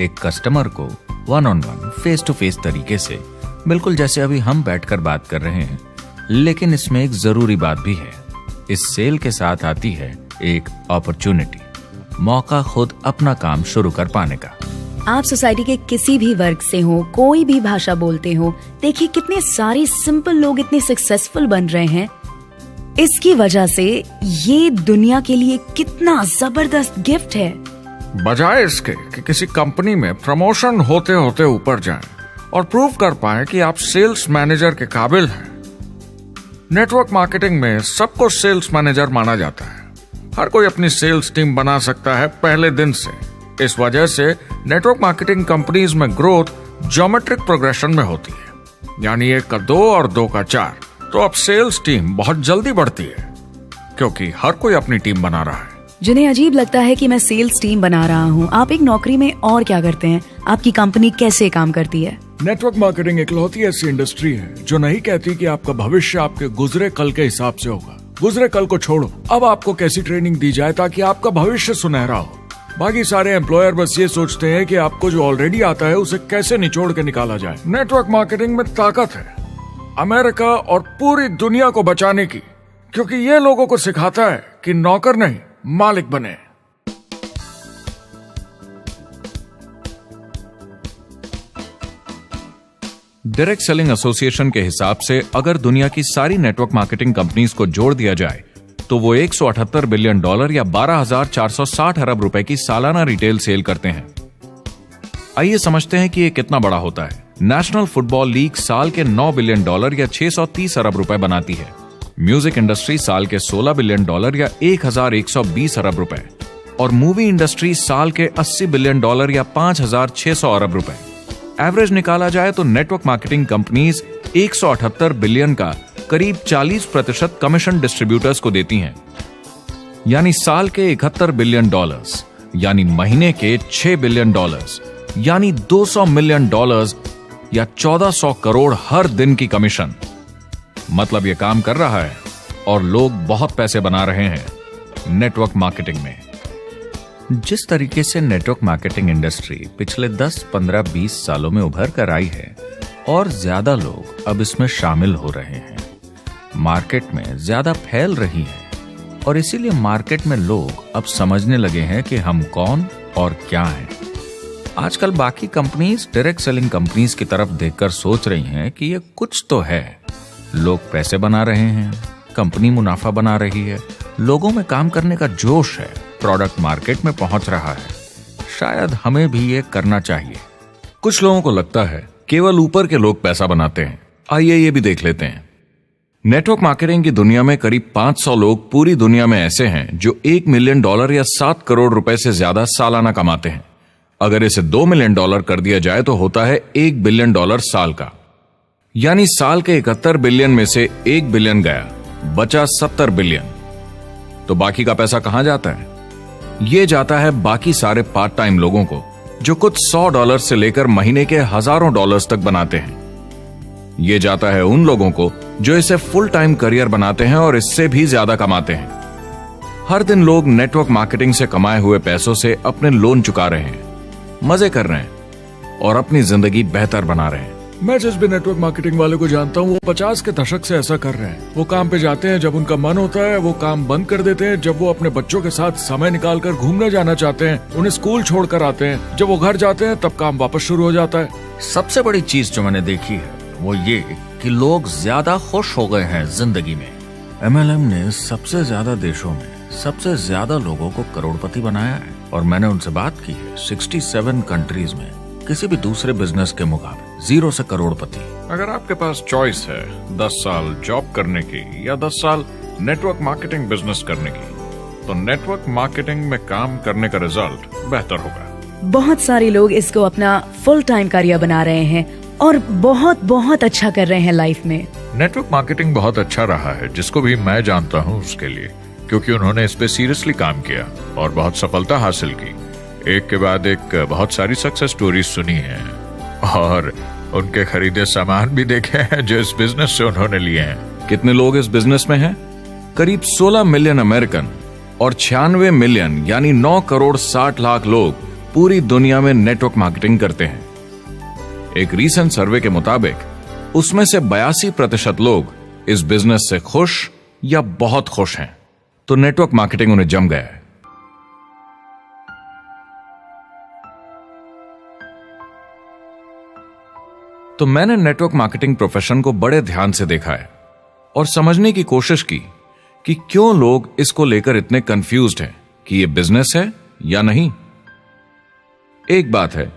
एक कस्टमर को वन-ऑन-वन, फेस टू फेस तरीके से, बिल्कुल जैसे अभी हम बैठकर बात कर रहे हैं। लेकिन इसमें एक जरूरी बात भी है, इस सेल के साथ आती है एक अपॉर्चुनिटी। मौका खुद अपना काम शुरू कर पाने का। आप सोसाइटी के किसी भी वर्ग से हो, कोई भी भाषा बोलते हो, देखिए कितने सारे सिंपल लोग इतने सक्सेसफुल बन रहे हैं। इसकी वजह से ये दुनिया के लिए कितना जबरदस्त गिफ्ट है। बजाय इसके कि किसी कंपनी में प्रमोशन होते होते ऊपर जाएं और प्रूव कर पाएं कि आप सेल्स मैनेजर के काबिल हैं, नेटवर्क मार्केटिंग में सबको सेल्स मैनेजर माना जाता है। हर कोई अपनी सेल्स टीम बना सकता है पहले दिन से। इस वजह से नेटवर्क मार्केटिंग कंपनीज में ग्रोथ ज्योमेट्रिक प्रोग्रेशन में होती है, यानी 1 का 2 और 2 का 4। तो अब सेल्स टीम बहुत जल्दी बढ़ती है क्योंकि हर कोई अपनी टीम बना रहा है। जिन्हें अजीब लगता है कि मैं सेल्स टीम बना रहा हूँ, आप एक नौकरी में और क्या करते हैं? आपकी कंपनी कैसे काम करती है? नेटवर्क मार्केटिंग इकलौती ऐसी इंडस्ट्री है जो नहीं कहती कि आपका भविष्य आपके गुजरे कल के हिसाब से होगा। गुजरे कल को छोड़ो, अब आपको कैसी ट्रेनिंग दी जाए ताकि आपका भविष्य सुनहरा हो। बाकी सारे एम्प्लॉयर बस ये सोचते हैं कि आपको जो ऑलरेडी आता है उसे कैसे निचोड़ के निकाला जाए। नेटवर्क मार्केटिंग में ताकत है अमेरिका और पूरी दुनिया को बचाने की, क्योंकि ये लोगों को सिखाता है कि नौकर नहीं मालिक बने। डायरेक्ट सेलिंग एसोसिएशन के हिसाब से अगर दुनिया की सारी नेटवर्क मार्केटिंग कंपनीज को जोड़ दिया जाए तो वो $178 बिलियन या 12,460 अरब रुपए की सालाना रिटेल सेल करते हैं। आइए समझते हैं कि ये कितना बड़ा होता है। नेशनल फुटबॉल लीग साल के $9 बिलियन या 630 अरब रुपए बनाती है। म्यूजिक इंडस्ट्री साल के $16 बिलियन या 1,120 अरब रुपए, और मूवी इंडस्ट्री साल के $80 बिलियन या 5,600 अरब रुपए। एवरेज निकाला जाए तो नेटवर्क मार्केटिंग कंपनीज 178 बिलियन का करीब 40% कमीशन डिस्ट्रीब्यूटर्स को देती हैं, यानी साल के $71 बिलियन, यानी महीने के $6 बिलियन, यानी $200 मिलियन या 1400 करोड़ हर दिन की कमीशन। मतलब ये काम कर रहा है और लोग बहुत पैसे बना रहे हैं नेटवर्क मार्केटिंग में। जिस तरीके से नेटवर्क मार्केटिंग इंडस्ट्री पिछले 10, 15, 20 सालों में उभर कर आई है और ज्यादा लोग अब इसमें शामिल हो रहे हैं, मार्केट में ज्यादा फैल रही है और इसीलिए मार्केट में लोग अब समझने लगे हैं कि हम कौन और क्या हैं। आजकल बाकी कंपनीज डायरेक्ट सेलिंग कंपनीज की तरफ देखकर सोच रही हैं कि ये कुछ तो है। लोग पैसे बना रहे हैं, कंपनी मुनाफा बना रही है, लोगों में काम करने का जोश है, प्रोडक्ट मार्केट में पहुंच रहा है, शायद हमें भी ये करना चाहिए। कुछ लोगों को लगता है केवल ऊपर के लोग पैसा बनाते हैं। आइए ये भी देख लेते हैं। नेटवर्क मार्केटिंग की दुनिया में करीब 500 लोग पूरी दुनिया में ऐसे हैं जो $1 मिलियन या 7 करोड़ रुपए से ज्यादा सालाना कमाते हैं। अगर इसे $2 मिलियन कर दिया जाए तो होता है $1 बिलियन साल का, यानी साल के 71 बिलियन में से 1 बिलियन गया, बचा 70 बिलियन। तो बाकी का पैसा कहां जाता है? ये जाता है बाकी सारे पार्ट टाइम लोगों को जो कुछ $100 से लेकर महीने के हजारों डॉलर्स तक बनाते हैं। ये जाता है उन लोगों को जो इसे फुल टाइम करियर बनाते हैं और इससे भी ज्यादा कमाते हैं। हर दिन लोग नेटवर्क मार्केटिंग से कमाए हुए पैसों से अपने लोन चुका रहे हैं, मजे कर रहे हैं और अपनी जिंदगी बेहतर बना रहे हैं। मैं जिस भी नेटवर्क मार्केटिंग वाले को जानता हूँ वो 50 के दशक से ऐसा कर रहे हैं। वो काम पे जाते हैं जब उनका मन होता है, वो काम बंद कर देते हैं जब वो अपने बच्चों के साथ समय निकालकर घूमने जाना चाहते हैं, उन्हें स्कूल छोड़कर आते हैं, जब वो घर जाते हैं तब काम वापस शुरू हो जाता है। सबसे बड़ी चीज जो मैंने देखी है वो ये कि लोग ज्यादा खुश हो गए हैं जिंदगी में। MLM ने सबसे ज्यादा देशों में सबसे ज्यादा लोगों को करोड़पति बनाया है और मैंने उनसे बात की है 67 कंट्रीज में किसी भी दूसरे बिजनेस के मुकाबले 0 से करोड़पति। अगर आपके पास चॉइस है 10 साल जॉब करने की या 10 साल नेटवर्क मार्केटिंग बिजनेस करने की, तो नेटवर्क मार्केटिंग में काम करने का रिजल्ट बेहतर होगा। बहुत सारे लोग इसको अपना फुल टाइम करियर बना रहे हैं और बहुत बहुत अच्छा कर रहे हैं लाइफ में। नेटवर्क मार्केटिंग बहुत अच्छा रहा है जिसको भी मैं जानता हूँ उसके लिए, क्योंकि उन्होंने इस पे सीरियसली काम किया और बहुत सफलता हासिल की। एक के बाद एक बहुत सारी सक्सेस स्टोरीज सुनी है और उनके खरीदे सामान भी देखे हैं जो इस बिजनेस से उन्होंने लिए हैं। कितने लोग इस बिजनेस में हैं? करीब 16 मिलियन अमेरिकन और 96 मिलियन यानी 9 करोड़ 60 लाख लोग पूरी दुनिया में नेटवर्क मार्केटिंग करते हैं। एक रीसेंट सर्वे के मुताबिक उसमें से 82% लोग इस बिजनेस से खुश या बहुत खुश हैं। तो नेटवर्क मार्केटिंग उन्हें जम गया है। तो मैंने नेटवर्क मार्केटिंग प्रोफेशन को बड़े ध्यान से देखा है और समझने की कोशिश की कि क्यों लोग इसको लेकर इतने कंफ्यूज्ड हैं कि ये बिजनेस है या नहीं। एक बात है,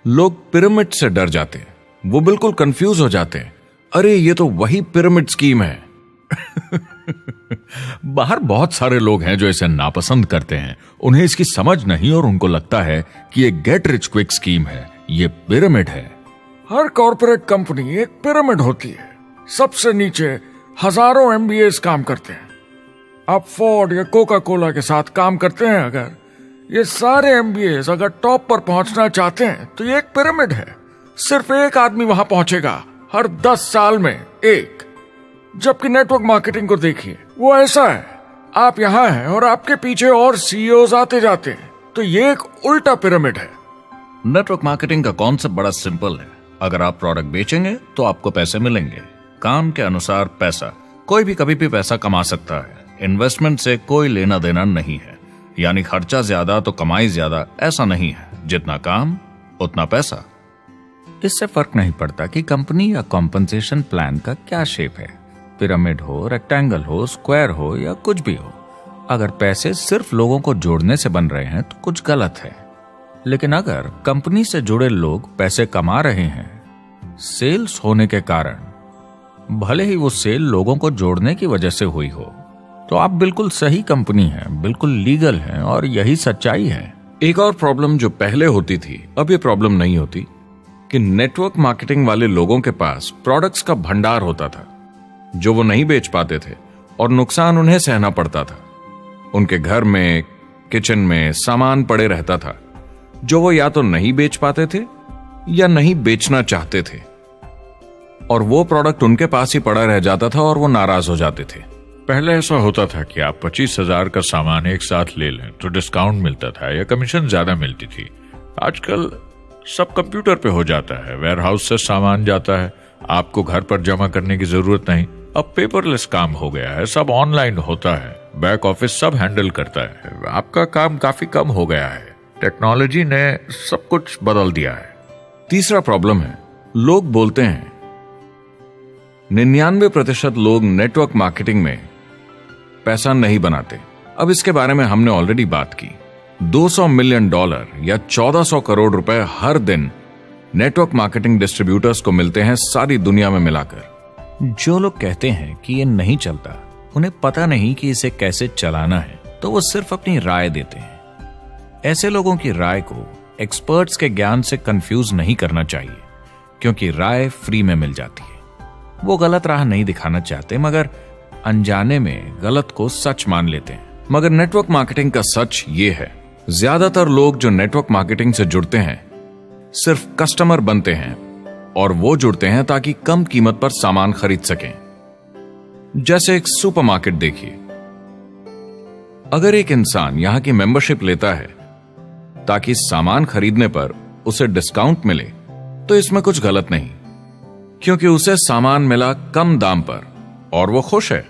लोग पिरामिड से डर जाते हैं, वो बिल्कुल कंफ्यूज हो जाते हैं, अरे ये तो वही पिरामिड स्कीम है। बाहर बहुत सारे लोग हैं जो इसे नापसंद करते हैं, उन्हें इसकी समझ नहीं और उनको लगता है कि ये गेट रिच क्विक स्कीम है, ये पिरामिड है। हर कॉर्पोरेट कंपनी एक पिरामिड होती है। सबसे नीचे हजारों एमबीएस काम करते हैं। आप फोर्ड या कोका कोला के साथ काम करते हैं, अगर ये सारे एमबीएस अगर टॉप पर पहुंचना चाहते हैं तो ये एक पिरामिड है। सिर्फ एक आदमी वहां पहुंचेगा हर 10 साल में एक। जबकि नेटवर्क मार्केटिंग को देखिए, वो ऐसा है, आप यहां हैं और आपके पीछे और सीईओज आते जाते हैं, तो ये एक उल्टा पिरामिड है। नेटवर्क मार्केटिंग का कॉन्सेप्ट बड़ा सिंपल है। अगर आप प्रोडक्ट बेचेंगे तो आपको पैसे मिलेंगे, काम के अनुसार पैसा। कोई भी कभी भी पैसा कमा सकता है, इन्वेस्टमेंट से कोई लेना देना नहीं है। यानी खर्चा ज्यादा तो कमाई ज्यादा, ऐसा नहीं है, जितना काम उतना पैसा। इससे फर्क नहीं पड़ता कि कंपनी या कॉम्पनसेशन प्लान का क्या शेप है, पिरामिड हो, रेक्टेंगल हो, स्क्वायर हो या कुछ भी हो। अगर पैसे सिर्फ लोगों को जोड़ने से बन रहे हैं तो कुछ गलत है। लेकिन अगर कंपनी से जुड़े लोग पैसे कमा रहे हैं सेल्स होने के कारण, भले ही वो सेल लोगों को जोड़ने की वजह से हुई हो, तो आप बिल्कुल सही कंपनी हैं, बिल्कुल लीगल हैं और यही सच्चाई है। एक और प्रॉब्लम जो पहले होती थी, अब ये प्रॉब्लम नहीं होती कि नेटवर्क मार्केटिंग वाले लोगों के पास प्रोडक्ट्स का भंडार होता था जो वो नहीं बेच पाते थे और नुकसान उन्हें सहना पड़ता था। उनके घर में, किचन में सामान पड़े रहता था जो वो या तो नहीं बेच पाते थे या नहीं बेचना चाहते थे, और वो प्रोडक्ट उनके पास ही पड़ा रह जाता था और वो नाराज हो जाते थे। पहले ऐसा होता था कि आप 25,000 का सामान एक साथ ले लें तो डिस्काउंट मिलता था या कमीशन ज्यादा मिलती थी। आजकल सब कंप्यूटर पे हो जाता है, वेयर हाउस से सामान जाता है, आपको घर पर जमा करने की जरूरत नहीं। अब पेपरलेस काम हो गया है, सब ऑनलाइन होता है, बैक ऑफिस सब हैंडल करता है, आपका काम काफी कम हो गया है। टेक्नोलॉजी ने सब कुछ बदल दिया है। तीसरा प्रॉब्लम है, लोग बोलते हैं 99% लोग नेटवर्क मार्केटिंग में पैसा नहीं बनाते। अब इसके बारे में हमने ऑलरेडी बात की। $200 मिलियन या 1400 करोड़ रुपए हर दिन नेटवर्क मार्केटिंग डिस्ट्रीब्यूटर्स को मिलते हैं सारी दुनिया में मिलाकर। जो लोग कहते हैं कि ये नहीं चलता, उन्हें पता नहीं कि इसे कैसे चलाना है, तो वो सिर्फ अपनी राय देते हैं। ऐसे लोगों की राय को एक्सपर्ट्स के ज्ञान से कंफ्यूज नहीं करना चाहिए, क्योंकि राय फ्री में मिल जाती है। वो गलत राह नहीं दिखाना चाहते, मगर अनजाने में गलत को सच मान लेते हैं। मगर नेटवर्क मार्केटिंग का सच ये है, ज्यादातर लोग जो नेटवर्क मार्केटिंग से जुड़ते हैं सिर्फ कस्टमर बनते हैं, और वो जुड़ते हैं ताकि कम कीमत पर सामान खरीद सकें। जैसे एक सुपरमार्केट देखिए, अगर एक इंसान यहां की मेंबरशिप लेता है ताकि सामान खरीदने पर उसे डिस्काउंट मिले, तो इसमें कुछ गलत नहीं, क्योंकि उसे सामान मिला कम दाम पर और वो खुश है।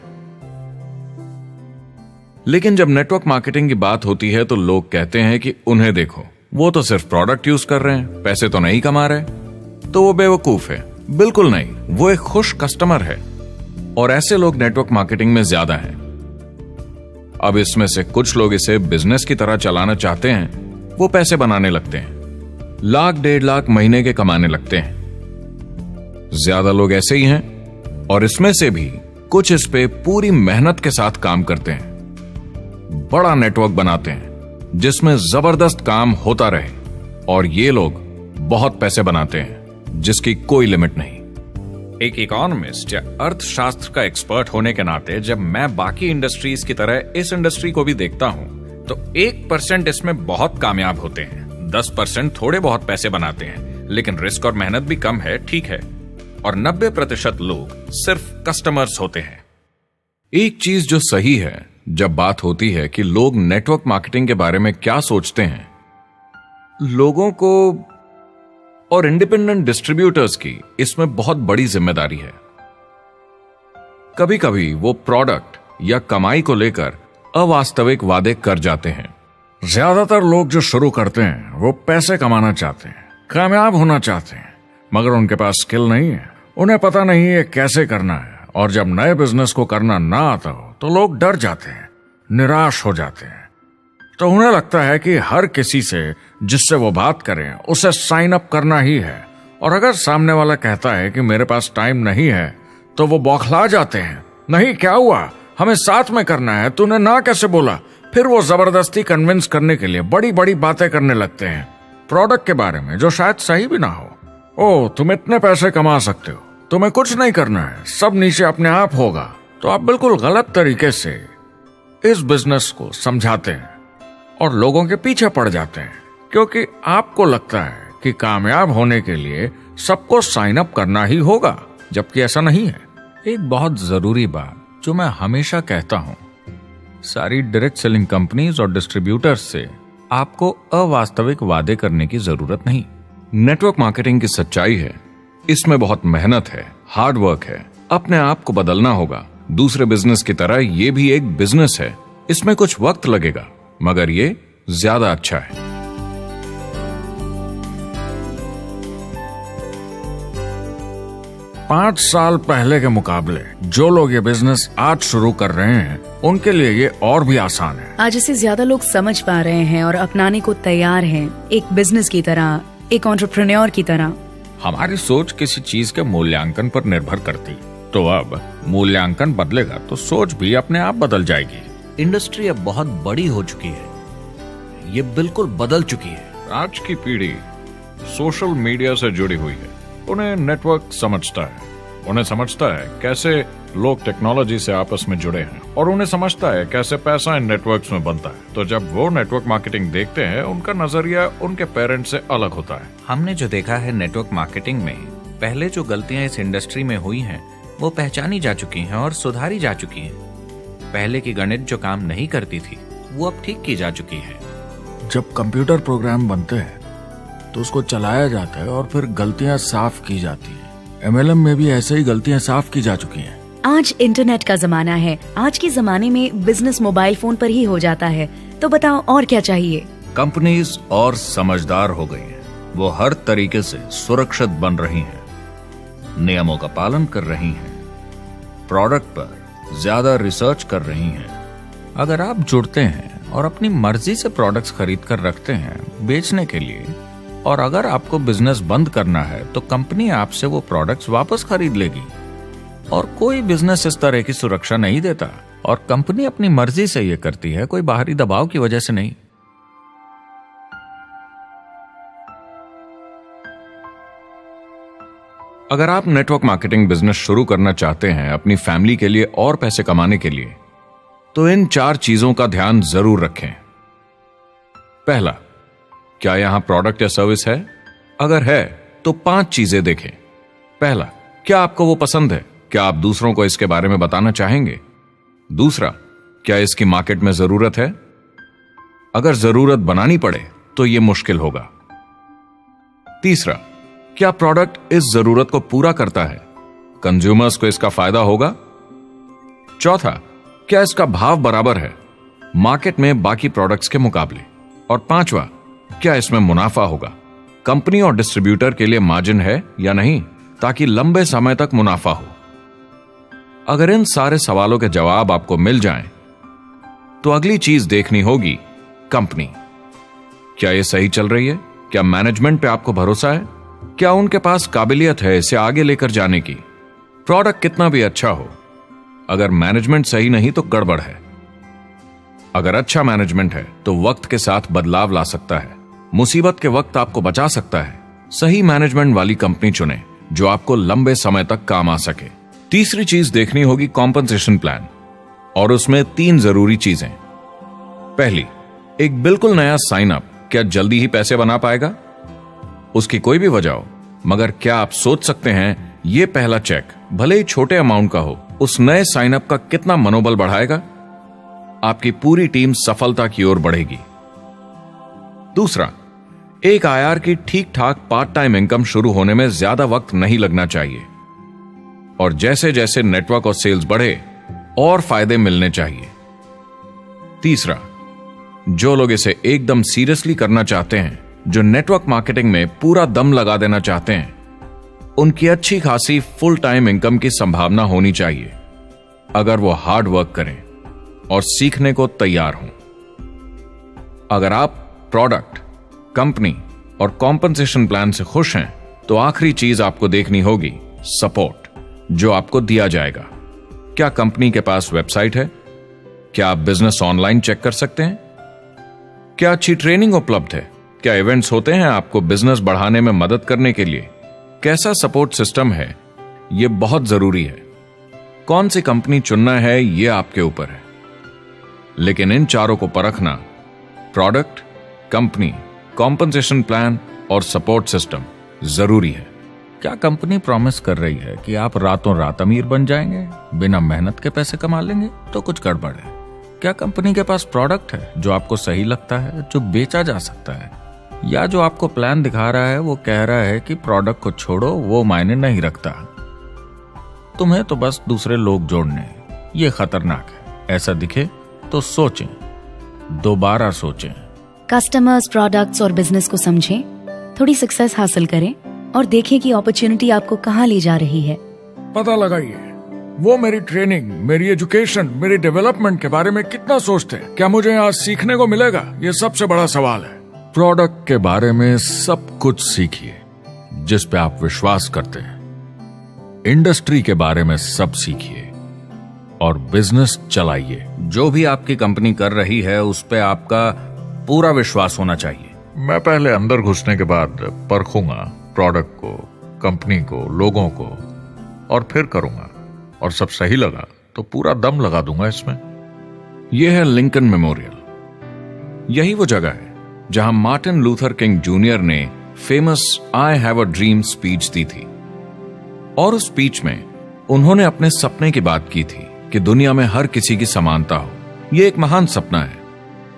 लेकिन जब नेटवर्क मार्केटिंग की बात होती है तो लोग कहते हैं कि उन्हें देखो, वो तो सिर्फ प्रोडक्ट यूज कर रहे हैं, पैसे तो नहीं कमा रहे, तो वो बेवकूफ है। बिल्कुल नहीं, वो एक खुश कस्टमर है, और ऐसे लोग नेटवर्क मार्केटिंग में ज्यादा हैं। अब इसमें से कुछ लोग इसे बिजनेस की तरह चलाना चाहते हैं, वो पैसे बनाने लगते हैं, लाख 1.5 लाख महीने के कमाने लगते हैं। ज्यादा लोग ऐसे ही हैं, और इसमें से भी कुछ इस पे पूरी मेहनत के साथ काम करते हैं, बड़ा नेटवर्क बनाते हैं जिसमें जबरदस्त काम होता रहे, और ये लोग बहुत पैसे बनाते हैं जिसकी कोई लिमिट नहीं। एक इकोनॉमिस्ट या अर्थशास्त्र का एक्सपर्ट होने के नाते जब मैं बाकी इंडस्ट्रीज की तरह इस इंडस्ट्री को भी देखता हूं, तो 1% इसमें बहुत कामयाब होते हैं, 10% थोड़े बहुत पैसे बनाते हैं, लेकिन रिस्क और मेहनत भी कम है, ठीक है, और 90% लोग सिर्फ कस्टमर्स होते हैं। एक चीज जो सही है जब बात होती है कि लोग नेटवर्क मार्केटिंग के बारे में क्या सोचते हैं, लोगों को और इंडिपेंडेंट डिस्ट्रीब्यूटर्स की इसमें बहुत बड़ी जिम्मेदारी है। कभी कभी वो प्रोडक्ट या कमाई को लेकर अवास्तविक वादे कर जाते हैं। ज्यादातर लोग जो शुरू करते हैं वो पैसे कमाना चाहते हैं, कामयाब होना चाहते हैं, मगर उनके पास स्किल नहीं है, उन्हें पता नहीं है कैसे करना है। और जब नए बिजनेस को करना ना आता हो तो लोग डर जाते हैं, निराश हो जाते हैं। तो उन्हें लगता है कि हर किसी से जिससे वो बात करें उसे साइन अप करना ही है। और अगर सामने वाला कहता है कि मेरे पास टाइम नहीं है तो वो बौखला जाते हैं। नहीं, क्या हुआ, हमें साथ में करना है, तूने ना कैसे बोला। फिर वो जबरदस्ती कन्विंस करने के लिए बड़ी बड़ी बातें करने लगते हैं प्रोडक्ट के बारे में, जो शायद सही भी ना हो। ओ, तुम इतने पैसे कमा सकते हो, तुम्हें कुछ नहीं करना है, सब नीचे अपने आप होगा। तो आप बिल्कुल गलत तरीके से इस बिजनेस को समझाते हैं और लोगों के पीछे पड़ जाते हैं, क्योंकि आपको लगता है कि कामयाब होने के लिए सबको साइन अप करना ही होगा, जबकि ऐसा नहीं है। एक बहुत जरूरी बात जो मैं हमेशा कहता हूं, सारी डायरेक्ट सेलिंग कंपनीज और डिस्ट्रीब्यूटर्स से आपको अवास्तविक वादे करने की जरूरत नहीं। नेटवर्क मार्केटिंग की सच्चाई है, इसमें बहुत मेहनत है, हार्ड वर्क है, अपने आप को बदलना होगा। दूसरे बिजनेस की तरह ये भी एक बिजनेस है, इसमें कुछ वक्त लगेगा मगर ये ज्यादा अच्छा है। 5 साल पहले के मुकाबले जो लोग ये बिजनेस आज शुरू कर रहे हैं उनके लिए ये और भी आसान है। आज इसे ज्यादा लोग समझ पा रहे हैं और अपनाने को तैयार हैं, एक बिजनेस की तरह, एक एंटरप्रेन्योर की तरह। हमारी सोच किसी चीज के मूल्यांकन पर निर्भर करती, तो अब मूल्यांकन बदलेगा तो सोच भी अपने आप बदल जाएगी। इंडस्ट्री अब बहुत बड़ी हो चुकी है, ये बिल्कुल बदल चुकी है। आज की पीढ़ी सोशल मीडिया से जुड़ी हुई है, उन्हें नेटवर्क समझता है, उन्हें समझता है कैसे लोग टेक्नोलॉजी से आपस में जुड़े हैं और उन्हें समझता है कैसे पैसा इन नेटवर्क्स में बनता है। तो जब वो नेटवर्क मार्केटिंग देखते हैं, उनका नजरिया उनके पेरेंट्स से अलग होता है। हमने जो देखा है नेटवर्क मार्केटिंग में, पहले जो गलतियां इस इंडस्ट्री में हुई हैं वो पहचानी जा चुकी हैं और सुधारी जा चुकी हैं। पहले की गणित जो काम नहीं करती थी वो अब ठीक की जा चुकी है। जब कंप्यूटर प्रोग्राम बनते हैं तो उसको चलाया जाता है और फिर गलतियां साफ की जाती है। MLM में भी ऐसे ही गलतियां साफ की जा चुकी हैं। आज इंटरनेट का जमाना है, आज के जमाने में बिजनेस मोबाइल फोन पर ही हो जाता है। तो बताओ और क्या चाहिए। कंपनीज और समझदार हो गई हैं, वो हर तरीके से सुरक्षित बन रही हैं, नियमों का पालन कर रही हैं, प्रोडक्ट पर ज्यादा रिसर्च कर रही हैं। अगर आप जुड़ते हैं और अपनी मर्जी से प्रोडक्ट्स खरीद कर रखते हैं बेचने के लिए, और अगर आपको बिजनेस बंद करना है तो कंपनी आपसे वो प्रोडक्ट्स वापस खरीद लेगी। और कोई बिजनेस इस तरह की सुरक्षा नहीं देता, और कंपनी अपनी मर्जी से ये करती है, कोई बाहरी दबाव की वजह से नहीं। अगर आप नेटवर्क मार्केटिंग बिजनेस शुरू करना चाहते हैं अपनी फैमिली के लिए और पैसे कमाने के लिए, तो इन 4 चीजों का ध्यान जरूर रखें। पहला, क्या यहां प्रोडक्ट या सर्विस है? अगर है तो 5 चीजें देखें। पहला, क्या आपको वो पसंद है? क्या आप दूसरों को इसके बारे में बताना चाहेंगे? दूसरा, क्या इसकी मार्केट में जरूरत है? अगर जरूरत बनानी पड़े तो यह मुश्किल होगा। तीसरा, क्या प्रोडक्ट इस जरूरत को पूरा करता है? कंज्यूमर्स को इसका फायदा होगा? चौथा, क्या इसका भाव बराबर है मार्केट में बाकी प्रोडक्ट्स के मुकाबले? और पांचवा, क्या इसमें मुनाफा होगा? कंपनी और डिस्ट्रीब्यूटर के लिए मार्जिन है या नहीं, ताकि लंबे समय तक मुनाफा हो। अगर इन सारे सवालों के जवाब आपको मिल जाएं, तो अगली चीज देखनी होगी कंपनी। क्या यह सही चल रही है? क्या मैनेजमेंट पे आपको भरोसा है? क्या उनके पास काबिलियत है इसे आगे लेकर जाने की? प्रोडक्ट कितना भी अच्छा हो, अगर मैनेजमेंट सही नहीं तो गड़बड़ है। अगर अच्छा मैनेजमेंट है तो वक्त के साथ बदलाव ला सकता है, मुसीबत के वक्त आपको बचा सकता है। सही मैनेजमेंट वाली कंपनी चुनें जो आपको लंबे समय तक काम आ सके। तीसरी चीज देखनी होगी कॉम्पनसेशन प्लान, और उसमें 3 जरूरी चीजें। पहली, एक बिल्कुल नया साइन अप क्या जल्दी ही पैसे बना पाएगा? उसकी कोई भी वजह हो, मगर क्या आप सोच सकते हैं यह पहला चेक, भले ही छोटे अमाउंट का हो, उस नए साइन अप का कितना मनोबल बढ़ाएगा? आपकी पूरी टीम सफलता की ओर बढ़ेगी। दूसरा, एक IR की ठीक ठाक पार्ट टाइम इनकम शुरू होने में ज्यादा वक्त नहीं लगना चाहिए, और जैसे जैसे नेटवर्क और सेल्स बढ़े और फायदे मिलने चाहिए। तीसरा, जो लोग इसे एकदम सीरियसली करना चाहते हैं, जो नेटवर्क मार्केटिंग में पूरा दम लगा देना चाहते हैं, उनकी अच्छी खासी फुल टाइम इनकम की संभावना होनी चाहिए अगर वो हार्ड वर्क करें और सीखने को तैयार हों। अगर आप प्रोडक्ट, कंपनी और कॉम्पनसेशन प्लान से खुश हैं तो आखिरी चीज आपको देखनी होगी सपोर्ट जो आपको दिया जाएगा। क्या कंपनी के पास वेबसाइट है? क्या आप बिजनेस ऑनलाइन चेक कर सकते हैं? क्या अच्छी ट्रेनिंग उपलब्ध है? क्या इवेंट्स होते हैं आपको बिजनेस बढ़ाने में मदद करने के लिए? कैसा सपोर्ट सिस्टम है? यह बहुत जरूरी है। कौन सी कंपनी चुनना है यह आपके ऊपर है, लेकिन इन चारों को परखना, प्रोडक्ट, कंपनी, कॉम्पनसेशन प्लान और सपोर्ट सिस्टम, जरूरी है। क्या कंपनी प्रॉमिस कर रही है कि आप रातों रात अमीर बन जाएंगे, बिना मेहनत के पैसे कमा लेंगे? तो कुछ गड़बड़ है। क्या कंपनी के पास प्रोडक्ट है जो आपको सही लगता है, जो बेचा जा सकता है? या जो आपको प्लान दिखा रहा है वो कह रहा है कि प्रोडक्ट को छोड़ो, वो मायने नहीं रखता, तुम्हें तो बस दूसरे लोग जोड़ने हैं। ये खतरनाक है। ऐसा दिखे तो सोचें, दोबारा सोचें। कस्टमर्स, प्रोडक्ट्स और बिजनेस को समझें, थोड़ी सक्सेस हासिल करें और देखें कि अपॉर्चुनिटी आपको कहां ले जा रही है। पता लगाइए वो मेरी ट्रेनिंग, मेरी एजुकेशन, मेरी डेवलपमेंट के बारे में कितना सोचते हैं। क्या मुझे यहाँ सीखने को मिलेगा? ये सबसे बड़ा सवाल है। प्रोडक्ट के बारे में सब कुछ सीखिए जिस पे आप विश्वास करते हैं। इंडस्ट्री के बारे में सब सीखिए और बिजनेस चलाइए। जो भी आपकी कंपनी कर रही है उस पे आपका पूरा विश्वास होना चाहिए। मैं पहले अंदर घुसने के बाद परखूंगा प्रोडक्ट को, कंपनी को, लोगों को, और फिर करूंगा। और सब सही लगा तो पूरा दम लगा दूंगा इसमें। यह है लिंकन मेमोरियल। यही वो जगह है जहां मार्टिन लूथर किंग जूनियर ने famous I have a dream speech दी थी। और उस स्पीच में उन्होंने अपने सपने की बात की थी कि दुनिया में हर किसी की समानता हो। यह एक महान सपना है,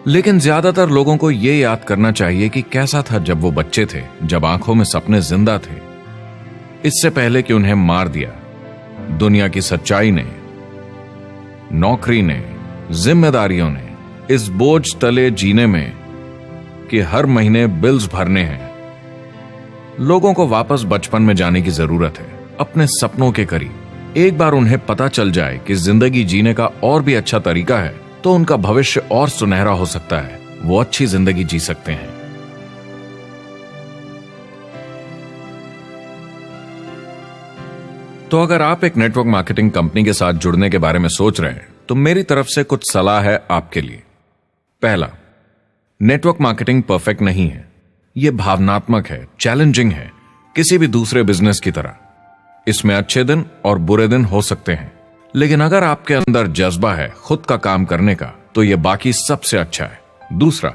लेकिन ज्यादातर लोगों को यह याद करना चाहिए कि कैसा था जब वो बच्चे थे, जब आंखों में सपने जिंदा थे। इससे पहले कि उन्हें मार दिया दुनिया की सच्चाई ने, नौकरी ने, जिम्मेदारियों ने, इस बोझ तले जीने में कि हर महीने बिल्स भरने हैं। लोगों को वापस बचपन में जाने की जरूरत है, अपने सपनों के करीब। एक बार उन्हें पता चल जाए कि जिंदगी जीने का और भी अच्छा तरीका है तो उनका भविष्य और सुनहरा हो सकता है। वो अच्छी जिंदगी जी सकते हैं। तो अगर आप एक नेटवर्क मार्केटिंग कंपनी के साथ जुड़ने के बारे में सोच रहे हैं तो मेरी तरफ से कुछ सलाह है आपके लिए। पहला, नेटवर्क मार्केटिंग परफेक्ट नहीं है। यह भावनात्मक है, चैलेंजिंग है, किसी भी दूसरे बिजनेस की तरह। इसमें अच्छे दिन और बुरे दिन हो सकते हैं, लेकिन अगर आपके अंदर जज्बा है खुद का काम करने का तो यह बाकी सबसे अच्छा है। दूसरा,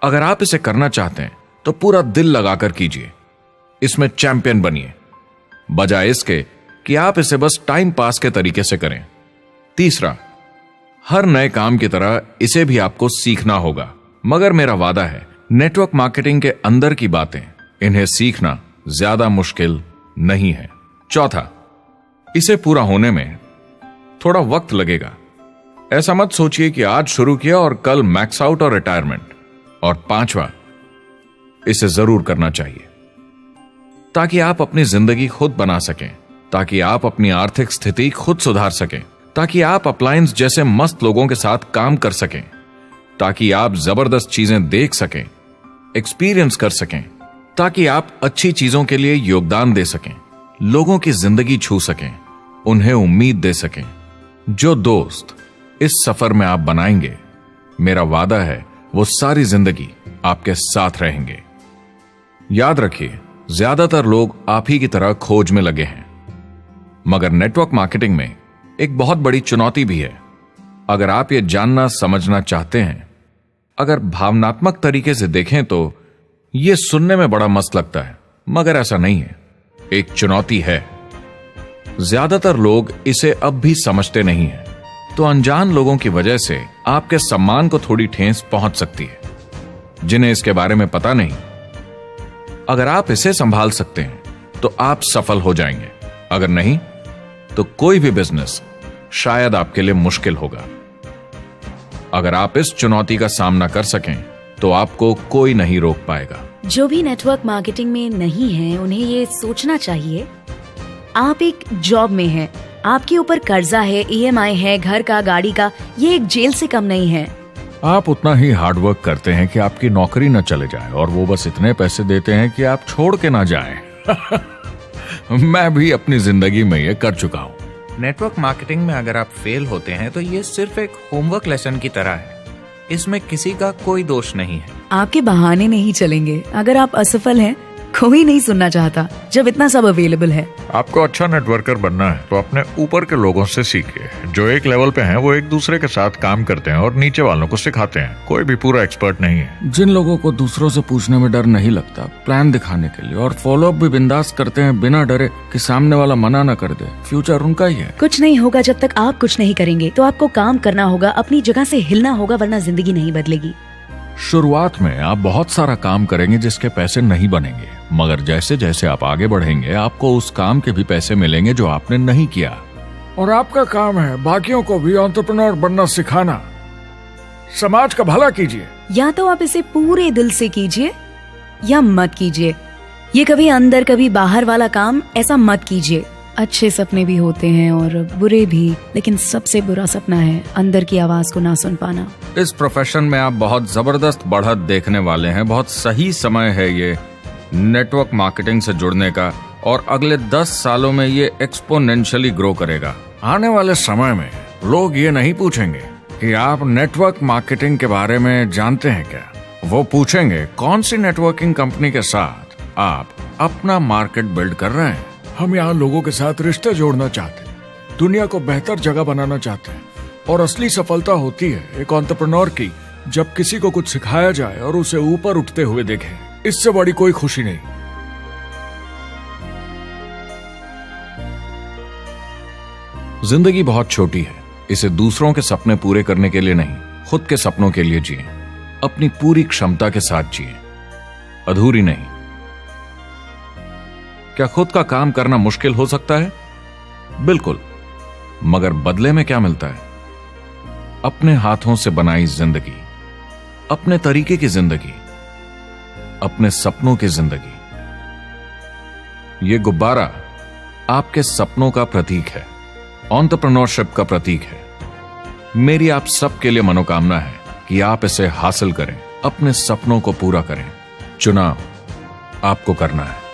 अगर आप इसे करना चाहते हैं तो पूरा दिल लगाकर कीजिए। इसमें चैंपियन बनिए, बजाय इसके कि आप इसे बस टाइम पास के तरीके से करें। तीसरा, हर नए काम की तरह इसे भी आपको सीखना होगा, मगर मेरा वादा है नेटवर्क मार्केटिंग के अंदर की बातें, इन्हें सीखना ज्यादा मुश्किल नहीं है। चौथा, इसे पूरा होने में थोड़ा वक्त लगेगा। ऐसा मत सोचिए कि आज शुरू किया और कल मैक्स आउट और रिटायरमेंट। और पांचवा, इसे जरूर करना चाहिए ताकि आप अपनी जिंदगी खुद बना सकें, ताकि आप अपनी आर्थिक स्थिति खुद सुधार सकें, ताकि आप अप्लायंस जैसे मस्त लोगों के साथ काम कर सकें, ताकि आप जबरदस्त चीजें देख सकें, एक्सपीरियंस कर सकें, ताकि आप अच्छी चीजों के लिए योगदान दे सकें, लोगों की जिंदगी छू सकें, उन्हें उम्मीद दे सकें। जो दोस्त इस सफर में आप बनाएंगे, मेरा वादा है वो सारी जिंदगी आपके साथ रहेंगे। याद रखिए, ज्यादातर लोग आप ही की तरह खोज में लगे हैं, मगर नेटवर्क मार्केटिंग में एक बहुत बड़ी चुनौती भी है। अगर आप ये जानना समझना चाहते हैं, अगर भावनात्मक तरीके से देखें तो यह सुनने में बड़ा मस्त लगता है, मगर ऐसा नहीं है। एक चुनौती है। ज्यादातर लोग इसे अब भी समझते नहीं हैं, तो अनजान लोगों की वजह से आपके सम्मान को थोड़ी ठेस पहुंच सकती है, जिन्हें इसके बारे में पता नहीं। अगर आप इसे संभाल सकते हैं तो आप सफल हो जाएंगे, अगर नहीं तो कोई भी बिजनेस शायद आपके लिए मुश्किल होगा। अगर आप इस चुनौती का सामना कर सकें तो आपको कोई नहीं रोक पाएगा। जो भी नेटवर्क मार्केटिंग में नहीं है उन्हें ये सोचना चाहिए आप एक जॉब में हैं, आपके ऊपर कर्जा है, EMI है, घर का, गाड़ी का, ये एक जेल से कम नहीं है। आप उतना ही हार्ड वर्क करते हैं कि आपकी नौकरी न चले जाए, और वो बस इतने पैसे देते हैं कि आप छोड़ के ना जाएं। मैं भी अपनी जिंदगी में ये कर चुका हूँ। नेटवर्क मार्केटिंग में अगर आप फेल होते हैं तो ये सिर्फ एक होमवर्क लेसन की तरह है। इसमें किसी का कोई दोष नहीं है। आपके बहाने नहीं चलेंगे। अगर आप असफल हैं, कोई नहीं सुनना चाहता जब इतना सब अवेलेबल है। आपको अच्छा नेटवर्कर बनना है तो अपने ऊपर के लोगों से सीखिए। जो एक लेवल पे हैं वो एक दूसरे के साथ काम करते हैं और नीचे वालों को सिखाते हैं। कोई भी पूरा एक्सपर्ट नहीं है। जिन लोगों को दूसरों से पूछने में डर नहीं लगता, प्लान दिखाने के लिए और फॉलो अप भी बिंदास करते हैं बिना डरे कि सामने वाला मना न कर दे, फ्यूचर उनका ही है। कुछ नहीं होगा जब तक आप कुछ नहीं करेंगे। तो आपको काम करना होगा, अपनी जगह से हिलना होगा, वरना जिंदगी नहीं बदलेगी। शुरुआत में आप बहुत सारा काम करेंगे जिसके पैसे नहीं बनेंगे, मगर जैसे जैसे आप आगे बढ़ेंगे आपको उस काम के भी पैसे मिलेंगे जो आपने नहीं किया। और आपका काम है बाकियों को भी एंटरप्रेन्योर बनना सिखाना। समाज का भला कीजिए। या तो आप इसे पूरे दिल से कीजिए या मत कीजिए। ये कभी अंदर कभी बाहर वाला काम ऐसा मत कीजिए। अच्छे सपने भी होते हैं और बुरे भी, लेकिन सबसे बुरा सपना है अंदर की आवाज को ना सुन पाना। इस प्रोफेशन में आप बहुत जबरदस्त बढ़त देखने वाले हैं। बहुत सही समय है ये नेटवर्क मार्केटिंग से जुड़ने का, और अगले 10 सालों में ये एक्सपोनेंशियली ग्रो करेगा। आने वाले समय में लोग ये नहीं पूछेंगे कि आप नेटवर्क मार्केटिंग के बारे में जानते हैं क्या। वो पूछेंगे कौन सी नेटवर्किंग कंपनी के साथ आप अपना मार्केट बिल्ड कर रहे हैं। हम यहाँ लोगों के साथ रिश्ते जोड़ना चाहते हैं, दुनिया को बेहतर जगह बनाना चाहते हैं। और असली सफलता होती है एक एंटरप्रेन्योर की, जब किसी को कुछ सिखाया जाए और उसे ऊपर उठते हुए देखें। इससे बड़ी कोई खुशी नहीं। जिंदगी बहुत छोटी है, इसे दूसरों के सपने पूरे करने के लिए नहीं, खुद के सपनों के लिए जिए। अपनी पूरी क्षमता के साथ जिए, अधूरी नहीं। क्या खुद का काम करना मुश्किल हो सकता है? बिल्कुल, मगर बदले में क्या मिलता है? अपने हाथों से बनाई जिंदगी, अपने तरीके की जिंदगी, अपने सपनों की जिंदगी। ये गुब्बारा आपके सपनों का प्रतीक है, एंटरप्रेन्योरशिप का प्रतीक है। मेरी आप सबके लिए मनोकामना है कि आप इसे हासिल करें, अपने सपनों को पूरा करें। चुनाव आपको करना है।